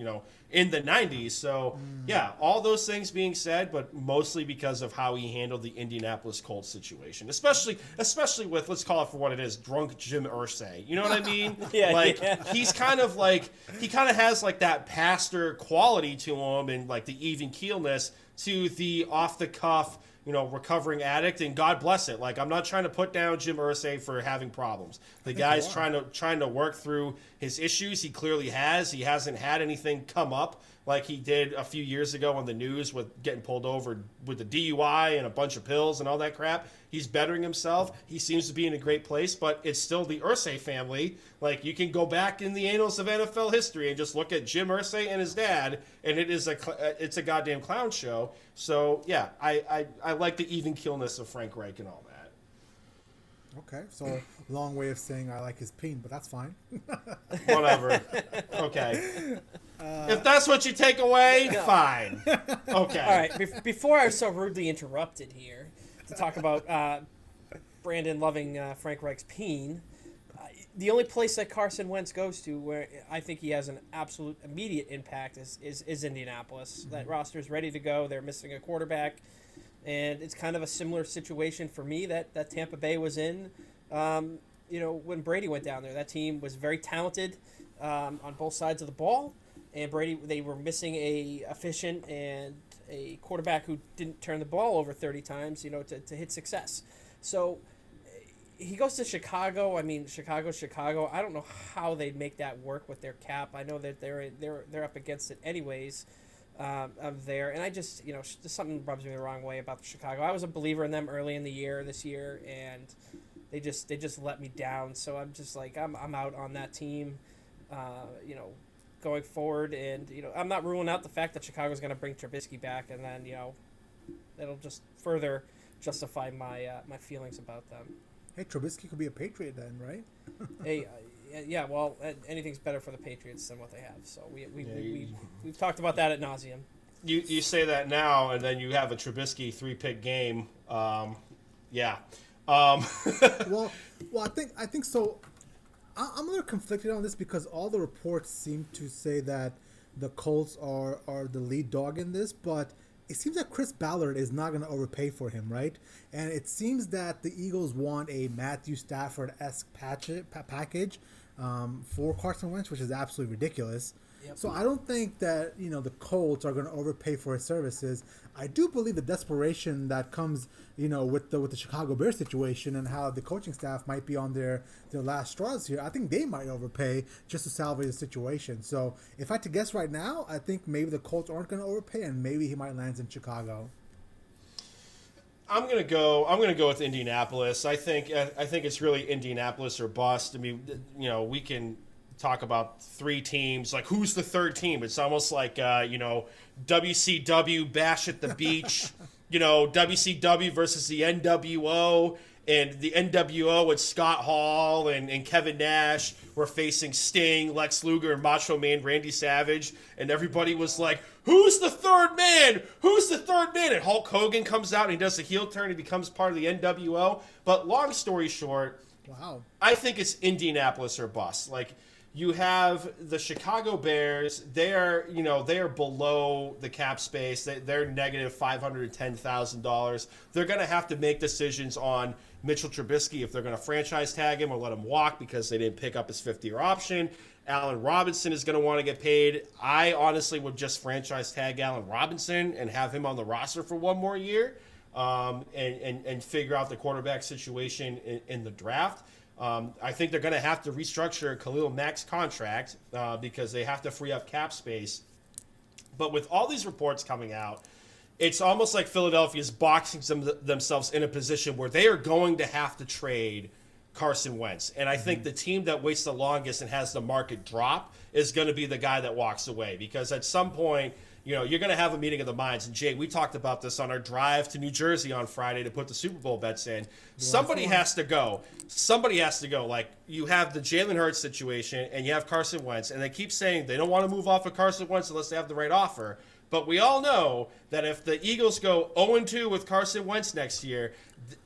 in the 90s. So, yeah, all those things being said, but mostly because of how he handled the Indianapolis Colts situation, especially with, let's call it for what it is, drunk Jim Irsay. You know what I mean? He's kind of he kind of has like that pastor quality to him and like the even keelness to the off the cuff, recovering addict, and God bless it. Like, I'm not trying to put down Jim Irsay for having problems. The guy's trying to work through his issues. He clearly has. He hasn't had anything come up like he did a few years ago on the news with getting pulled over with the DUI and a bunch of pills and all that crap. He's bettering himself. He seems to be in a great place, but it's still the Irsay family. Like, you can go back in the annals of NFL history and just look at Jim Irsay and his dad, and it's a goddamn clown show. So, yeah, I like the even keelness of Frank Reich and all that. Okay, so long way of saying I like his peen, but that's fine. Whatever. Okay. If that's what you take away, fine. Okay. All right. Before I was so rudely interrupted here to talk about Brandon loving Frank Reich's peen, the only place that Carson Wentz goes to where I think he has an absolute immediate impact is Indianapolis. Mm-hmm. That roster is ready to go. They're missing a quarterback. And it's kind of a similar situation for me that Tampa Bay was in, when Brady went down there. That team was very talented on both sides of the ball, and they were missing a efficient and a quarterback who didn't turn the ball over 30 times, to hit success. So he goes to Chicago. I mean, Chicago. I don't know how they make that work with their cap. I know that they're up against it anyways. There, and I just something rubs me the wrong way about Chicago. I was a believer in them early in the year this year, and they just let me down. So I'm just like I'm out on that team, going forward, and I'm not ruling out the fact that Chicago's going to bring Trubisky back, and then it'll just further justify my feelings about them. Hey, Trubisky could be a Patriot then, right? Hey. Yeah, well, anything's better for the Patriots than what they have. So we've talked about that ad nauseum. You say that now, and then you have a Trubisky 3-pick game. Yeah. Well, I think so. I'm a little conflicted on this because all the reports seem to say that the Colts are the lead dog in this, but it seems that Chris Ballard is not going to overpay for him, right? And it seems that the Eagles want a Matthew Stafford-esque package for Carson Wentz, which is absolutely ridiculous. Yep. So I don't think that the Colts are going to overpay for his services. I do believe the desperation that comes with the Chicago Bears situation and how the coaching staff might be on their last straws here. I think they might overpay just to salvage the situation. So if I had to guess right now, I think maybe the Colts aren't going to overpay, and maybe he might land in Chicago. I'm gonna go with Indianapolis. I think it's really Indianapolis or bust. I mean, we can talk about 3 teams. Like, who's the third team? It's almost like WCW Bash at the Beach. WCW versus the NWO, and the NWO with Scott Hall and Kevin Nash were facing Sting, Lex Luger, and Macho Man Randy Savage, and everybody was like, who's the third man? Who's the third man? And Hulk Hogan comes out and he does a heel turn. He becomes part of the NWO. But long story short, wow, I think it's Indianapolis or bust. Like, you have the Chicago Bears. They are below the cap space. They're negative $510,000. They're going to have to make decisions on Mitchell Trubisky if they're going to franchise tag him or let him walk because they didn't pick up his 50-year option. Allen Robinson is going to want to get paid. I honestly would just franchise tag Allen Robinson and have him on the roster for one more year, and figure out the quarterback situation in the draft. I think they're going to have to restructure Khalil Mack's contract because they have to free up cap space. But with all these reports coming out, it's almost like Philadelphia's boxing themselves in a position where they are going to have to trade Carson Wentz. And I think the team that waits the longest and has the market drop is going to be the guy that walks away. Because at some point, you're going to have a meeting of the minds. And, Jay, we talked about this on our drive to New Jersey on Friday to put the Super Bowl bets in. Somebody has to go. Somebody has to go. Like, you have the Jalen Hurts situation and you have Carson Wentz. And they keep saying they don't want to move off of Carson Wentz unless they have the right offer. But we all know that if the Eagles go 0-2 with Carson Wentz next year,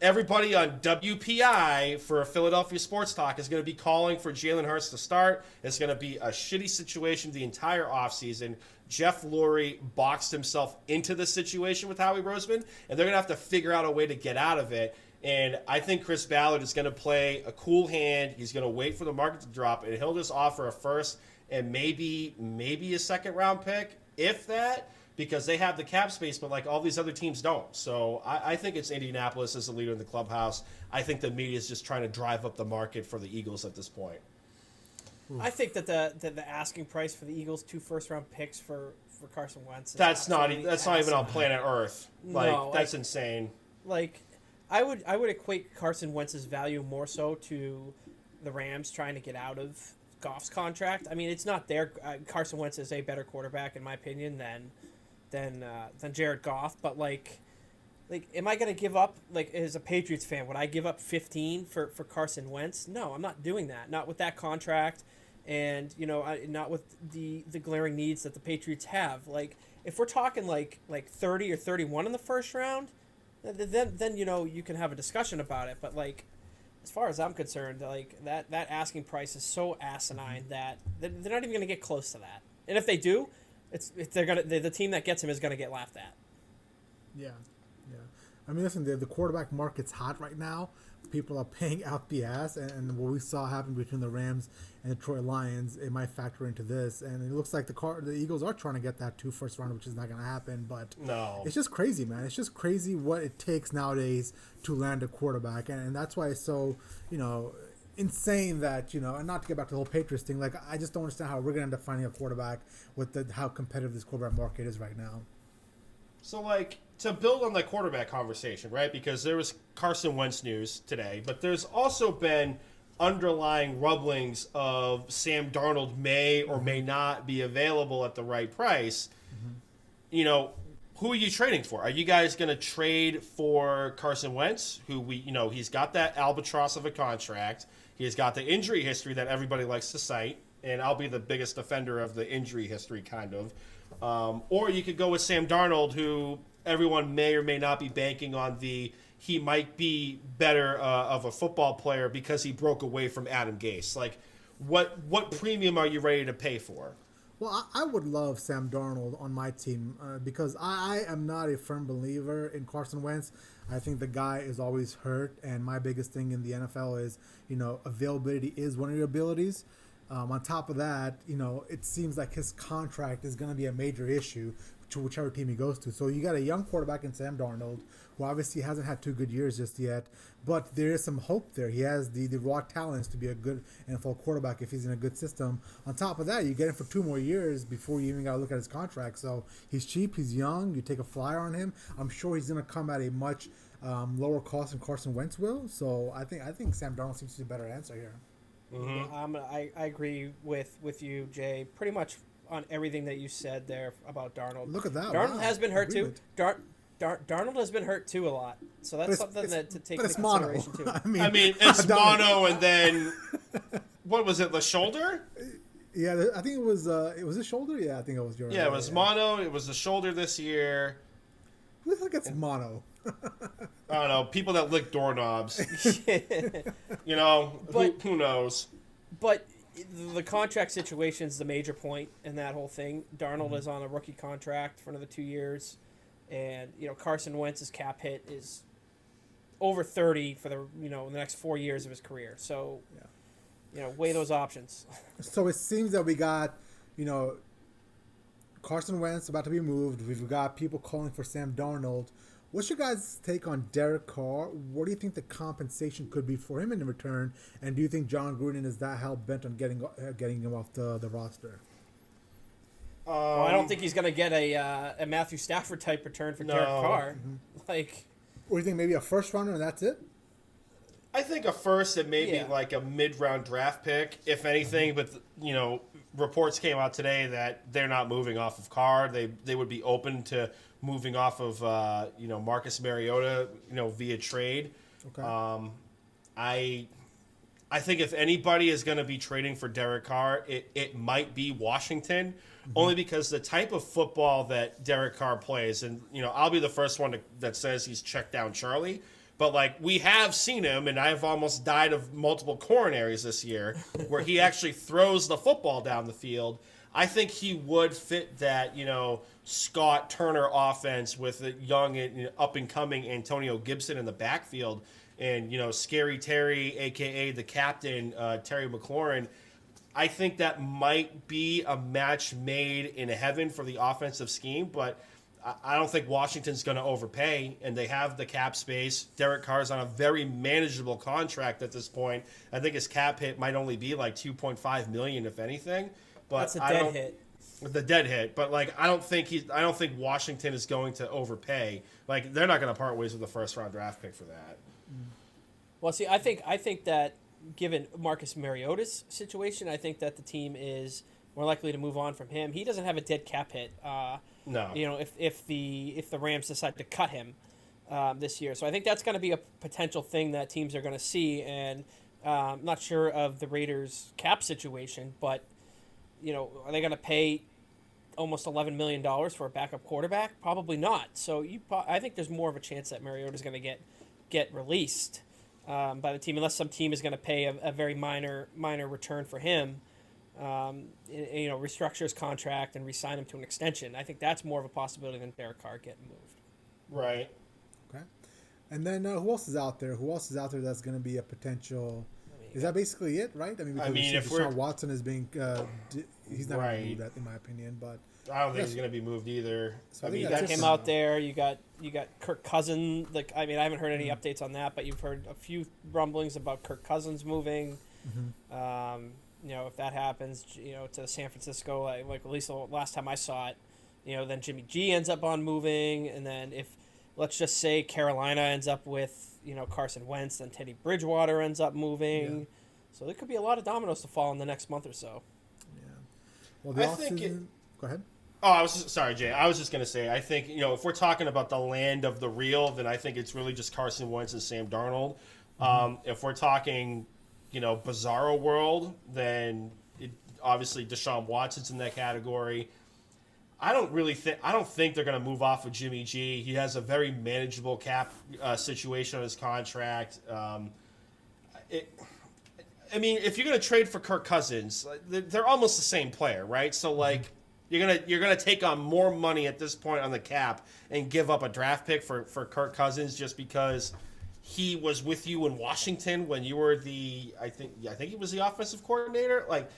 everybody on WPI for Philadelphia Sports Talk is going to be calling for Jalen Hurts to start. It's going to be a shitty situation the entire offseason. Jeff Lurie boxed himself into the situation with Howie Roseman, and they're going to have to figure out a way to get out of it. And I think Chris Ballard is going to play a cool hand. He's going to wait for the market to drop, and he'll just offer a first and maybe a second-round pick, if that. because they have the cap space, but like all these other teams don't. So I think it's Indianapolis as the leader in the clubhouse. I think the media is just trying to drive up the market for the Eagles at this point. I think that the asking price for the Eagles 2 first-round picks for Carson Wentz is That's not even asinine. on planet Earth. Like No, that's insane. Like, I would equate Carson Wentz's value more so to the Rams trying to get out of Goff's contract. I mean, it's not their Carson Wentz is a better quarterback in my opinion than Jared Goff, but like, am I going to give up, like, as a Patriots fan, would I give up 15 for Carson Wentz? No, I'm not doing that. Not with that contract, and, you know, not with the glaring needs that the Patriots have. Like, if we're talking, like 30 or 31 in the first round, then you know, you can have a discussion about it. But, like, as far as I'm concerned, like, that asking price is so asinine that they're not even going to get close to that. And if they do, the team that gets him is going to get laughed at. Yeah. I mean, listen, the quarterback market's hot right now. People are paying out the ass, and what we saw happen between the Rams and the Detroit Lions, it might factor into this. And it looks like the Eagles are trying to get that 2 first round, which is not going to happen. But no, it's just crazy, man. It's just crazy what it takes nowadays to land a quarterback, and that's why it's so, you know, insane that, you know, and not to get back to the whole Patriots thing. Like, I just don't understand how we're going to end up finding a quarterback with how competitive this quarterback market is right now. So, like, to build on the quarterback conversation, right? Because there was Carson Wentz news today, but there's also been underlying rumblings of Sam Darnold may or may not be available at the right price. Mm-hmm. You know, who are you trading for? Are you guys going to trade for Carson Wentz, who he's got that albatross of a contract. He's got the injury history that everybody likes to cite, and I'll be the biggest defender of the injury history, kind of. Or you could go with Sam Darnold, who everyone may or may not be banking on he might be better of a football player because he broke away from Adam Gase. Like, what premium are you ready to pay for? Well, I would love Sam Darnold on my team because I am not a firm believer in Carson Wentz. I think the guy is always hurt, and my biggest thing in the NFL is, you know, availability is one of your abilities. On top of that, you know, it seems like his contract is going to be a major issue to whichever team he goes to. So you got a young quarterback in Sam Darnold, who obviously hasn't had 2 good years just yet, but there is some hope there. He has the raw talents to be a good NFL quarterback if he's in a good system. On top of that, you get him for 2 more years before you even got to look at his contract. So he's cheap, he's young, you take a flyer on him. I'm sure he's going to come at a much lower cost than Carson Wentz will. So I think Sam Darnold seems to be a better answer here. Mm-hmm. I agree with you, Jay, pretty much on everything that you said there about Darnold. Look at that. Darnold wow. has been hurt too. Darnold has been hurt too a lot, so that's something to take into consideration too. I mean it's mono, and then what was it? The shoulder? Yeah, I think it was his shoulder. Yeah, I think it was your. Yeah, it was mono. It was the shoulder this year. Who the hell gets mono? I don't know. People that lick doorknobs. You know, who knows? But the contract situation is the major point in that whole thing. Darnold is on a rookie contract for another 2 years, and, you know, Carson Wentz's cap hit is over 30 for the next 4 years of his career. So, you know, weigh those options. So it seems that we got, you know, Carson Wentz about to be moved. We've got people calling for Sam Darnold. What's your guys' take on Derek Carr? What do you think the compensation could be for him in return? And do you think John Gruden is that hell bent on getting him off the roster? Well, I don't think he's going to get a Matthew Stafford type return for Derek Carr. Mm-hmm. Like, or do you think maybe a first rounder and that's it? I think a first and maybe like a mid-round draft pick, if anything. But, you know, reports came out today that they're not moving off of Carr. They would be open to moving off of Marcus Mariota, via trade. Okay. I think if anybody is going to be trading for Derek Carr, it might be Washington, only because the type of football that Derek Carr plays, and I'll be the first one that says he's checked down Charlie. But, like, we have seen him, and I've almost died of multiple coronaries this year, where he actually throws the football down the field. I think he would fit that, Scott Turner offense with a young and up-and-coming Antonio Gibson in the backfield and, Scary Terry, a.k.a. the captain, Terry McLaurin. I think that might be a match made in heaven for the offensive scheme, but I don't think Washington's going to overpay, and they have the cap space. Derek Carr's on a very manageable contract at this point. I think his cap hit might only be like $2.5 million, if anything. But That's a dead hit. The dead hit, but like I don't think Washington is going to overpay. Like they're not going to part ways with the first round draft pick for that. Well, see, I think that given Marcus Mariota's situation, I think that the team is more likely to move on from him. He doesn't have a dead cap hit. No. You know, if the Rams decide to cut him this year, so I think that's going to be a potential thing that teams are going to see. And I'm not sure of the Raiders' cap situation, but you know, are they going to pay almost $11 million for a backup quarterback? Probably not. So I think there's more of a chance that Mariota's going to get released by the team, unless some team is going to pay a very minor return for him. You know, restructure his contract and re-sign him to an extension. I think that's more of a possibility than Derek Carr getting moved. Right. Okay. And then who else is out there? Who else is out there that's going to be a potential? Is that basically it, right? Because if Deshaun Watson is being, he's not right. going to move that, in my opinion. But I don't think he's going to be moved either. So You got him out there. You got Kirk Cousins. Like, I mean, I haven't heard any updates on that, but you've heard a few rumblings about Kirk Cousins moving. Mm-hmm. You know, if that happens, you know, to San Francisco, like at least the last time I saw it, you know, then Jimmy G ends up on moving, and then if let's just say Carolina ends up with, you know, Carson Wentz, then Teddy Bridgewater ends up moving. Yeah. So there could be a lot of dominoes to fall in the next month or so. Yeah. Well, the offseason. Go ahead. Oh, sorry, Jay. I was just going to say, I think, you know, if we're talking about the land of the real, then I think it's really just Carson Wentz and Sam Darnold. If we're talking, you know, bizarro world, then obviously Deshaun Watson's in that category. I don't think they're going to move off of Jimmy G. He has a very manageable cap situation on his contract. I mean, if you're going to trade for Kirk Cousins, they're almost the same player, right? So like you're gonna take on more money at this point on the cap and give up a draft pick for Kirk Cousins just because he was with you in Washington when you were I think he was the offensive coordinator. Like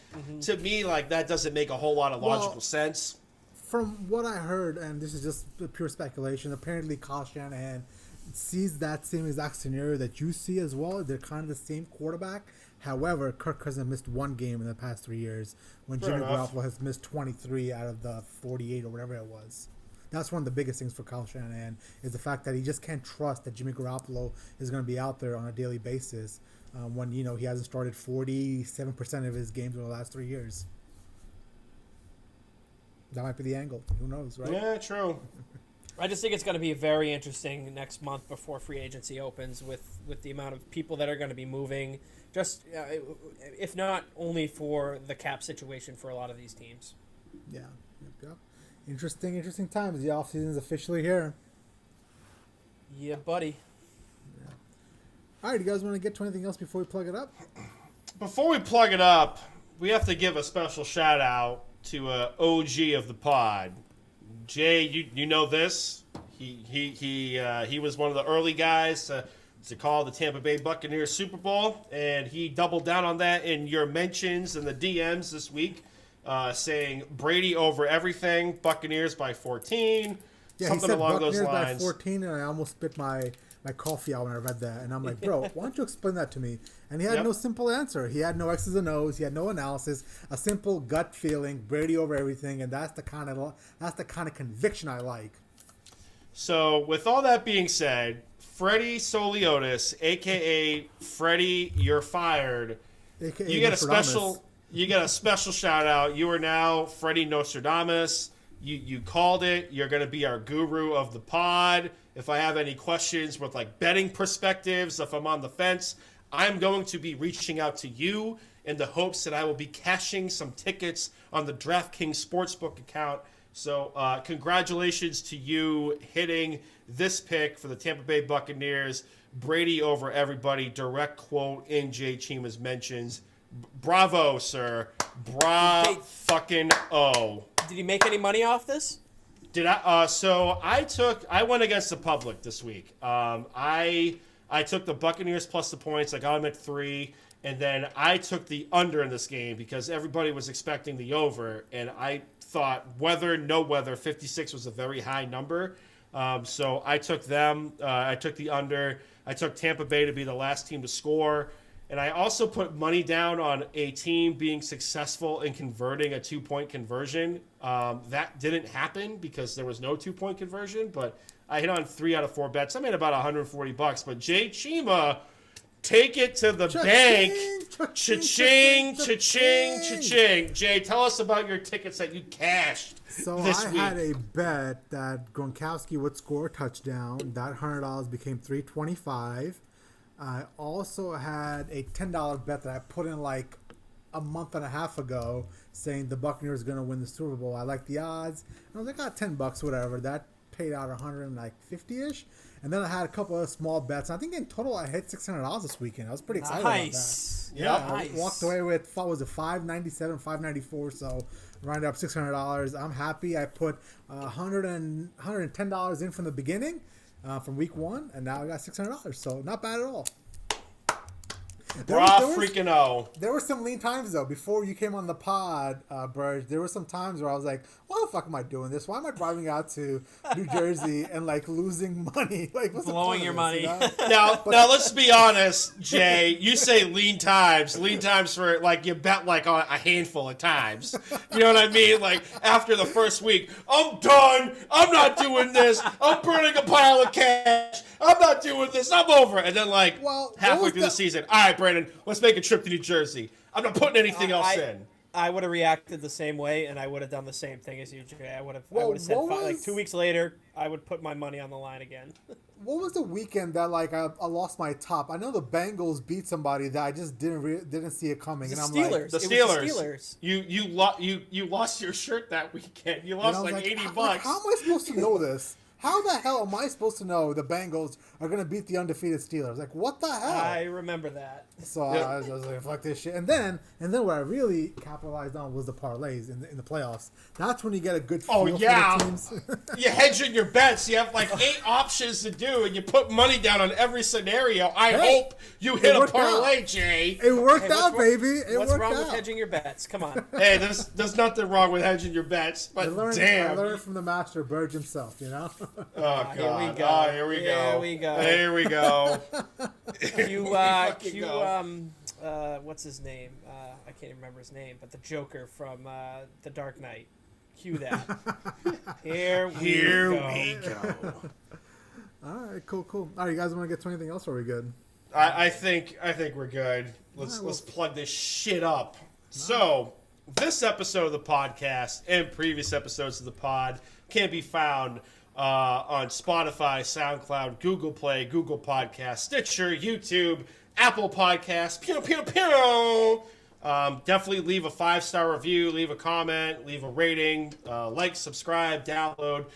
to me, like that doesn't make a whole lot of logical sense. From what I heard, and this is just pure speculation, apparently Kyle Shanahan sees that same exact scenario that you see as well. They're kind of the same quarterback. However, Kirk Cousins missed one game in the past 3 years when Jimmy Garoppolo has missed 23 out of the 48 or whatever it was. That's one of the biggest things for Kyle Shanahan is the fact that he just can't trust that Jimmy Garoppolo is going to be out there on a daily basis when, you know, he hasn't started 47% of his games over the last 3 years. That might be the angle. Who knows, right? Yeah, true. I just think it's going to be very interesting next month before free agency opens with the amount of people that are going to be moving. Just if not only for the cap situation for a lot of these teams. Yeah. Yep. Interesting times. The offseason is officially here. Yeah, buddy. Yeah. All right, you guys want to get to anything else before we plug it up? Before we plug it up, we have to give a special shout out to OG of the pod. Jay, you know this. He was one of the early guys to call the Tampa Bay Buccaneers Super Bowl, and he doubled down on that in your mentions in the DMs this week, saying Brady over everything, Buccaneers by 14, yeah, something along Buccaneers those lines. By 14, and I almost spit my coffee out when I read that, and I'm like, bro, why don't you explain that to me? And he had no simple answer. He had no X's and O's. He had no analysis. A simple gut feeling, Brady over everything, and that's the kind of conviction I like. So, with all that being said, Freddie Soliotis, a.k.a. Freddie, you're fired. AKA You get a special shout out. You are now Freddie Nostradamus. You called it. You're going to be our guru of the pod. If I have any questions with like betting perspectives, if I'm on the fence, I'm going to be reaching out to you in the hopes that I will be cashing some tickets on the DraftKings Sportsbook account. So congratulations to you hitting this pick for the Tampa Bay Buccaneers. Brady over everybody. Direct quote in Jay Cheema's mentions. Bravo, sir. Fucking-o. Did he make any money off this? Did I? So I went against the public this week. I I took the Buccaneers plus the points. I got them at 3. And then I took the under in this game because everybody was expecting the over. And I thought weather, no weather, 56 was a very high number. So I took them. I took the under. I took Tampa Bay to be the last team to score. And I also put money down on a team being successful in converting a 2-point conversion. That didn't happen because there was no 2-point conversion, but I hit on 3 out of 4 bets. I made about $140, but Jay Cheema, take it to the bank. Cha-ching, cha-ching, cha-ching. Jay, tell us about your tickets that you cashed this week. Had a bet that Gronkowski would score a touchdown. That $100 became $325. I also had a $10 bet that I put in like a month and a half ago saying the Buccaneers are going to win the Super Bowl. I liked the odds. And I was like, $10, whatever. That paid out 150-ish. And then I had a couple of small bets. I think in total I hit $600 this weekend. I was pretty excited about that. Yeah, nice. I walked away with, was it $597, $594, so rounded up $600. I'm happy. I put $110 in from the beginning. From week 1, and now I got $600, so not bad at all. There were some lean times though. Before you came on the pod, Burge, there were some times where I was like, "Why the fuck am I doing this? Why am I driving out to New Jersey and like losing money? Like, what's blowing your money?" You know? Now let's be honest, Jay. You say lean times for like you bet like on a handful of times. You know what I mean? Like after the first week, I'm done. I'm not doing this. I'm burning a pile of cash. I'm not doing this. I'm over. And then like halfway through the season, all right, Brandon, let's make a trip to New Jersey. I'm not putting anything else in. I would have reacted the same way, and I would have done the same thing as you, Jay. I would have said like 2 weeks later, I would put my money on the line again. What was the weekend that like I lost my top? I know the Bengals beat somebody that I just didn't see it coming. The and Steelers. The Steelers. You lost your shirt that weekend. You lost like $80. How am I supposed to know this? How the hell am I supposed to know the Bengals are going to beat the undefeated Steelers? Like, what the hell? I remember that. So I was like, fuck this shit. And then what I really capitalized on was the parlays in the playoffs. That's when you get a good feel for the teams. You hedge in your bets. You have like 8 options to do, and you put money down on every scenario. I hope you hit a parlay, Jay. It worked out, baby. What's wrong with hedging your bets? Come on. Hey, there's nothing wrong with hedging your bets, but I learned from the master, Burge himself, you know? Oh, God. Here we go. What's his name? I can't even remember his name, but the Joker from The Dark Knight. Cue that. Here we go. All right, cool. All right, you guys want to get to anything else, or are we good? I think we're good. Let's plug this shit up. So, this episode of the podcast and previous episodes of the pod can be found on Spotify, SoundCloud, Google Play, Google Podcasts, Stitcher, YouTube, Apple Podcasts. Pew, pew, pew. Definitely leave a 5-star review, leave a comment, leave a rating, like, subscribe, download.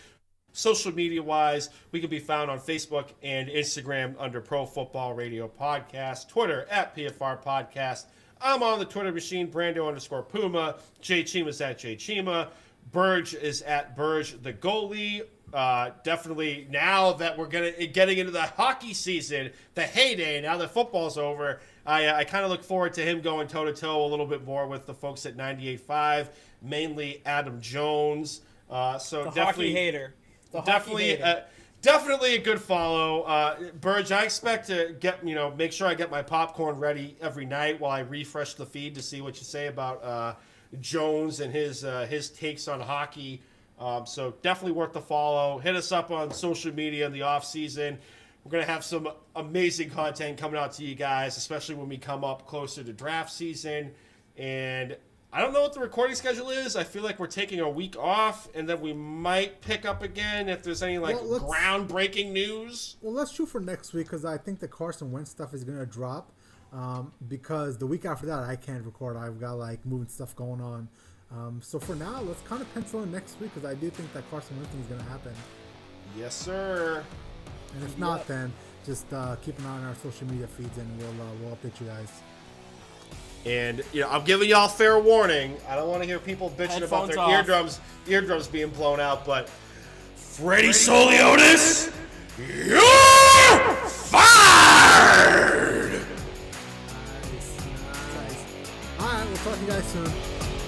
Social media-wise, we can be found on Facebook and Instagram under Pro Football Radio Podcast, Twitter at PFR Podcast. I'm on the Twitter machine, Brando_Puma. Jay Cheema is at Jay Cheema. Burge is at Burge the goalie. Definitely now that we're getting into the hockey season, the heyday, now that football's over, I kind of look forward to him going toe-to-toe a little bit more with the folks at 98.5, mainly Adam Jones. So the definitely hockey hater. Definitely a good follow. Burge, I expect to make sure I get my popcorn ready every night while I refresh the feed to see what you say about Jones and his takes on hockey. So definitely worth the follow. Hit us up on social media in the off season. We're going to have some amazing content coming out to you guys, especially when we come up closer to draft season. And I don't know what the recording schedule is. I feel like we're taking a week off, and then we might pick up again if there's any groundbreaking news. Well, let's shoot for next week because I think the Carson Wentz stuff is going to drop. Because the week after that, I can't record. I've got moving stuff going on. So for now, let's kind of pencil in next week because I do think that Carson Wentz thing is going to happen. Yes, sir. And if not, then just keep an eye on our social media feeds and we'll update you guys. And I'm giving y'all fair warning. I don't want to hear people bitching Headphones about their eardrums being blown out. But Freddie Soliotis, you're fired. All right, we'll talk to you guys soon.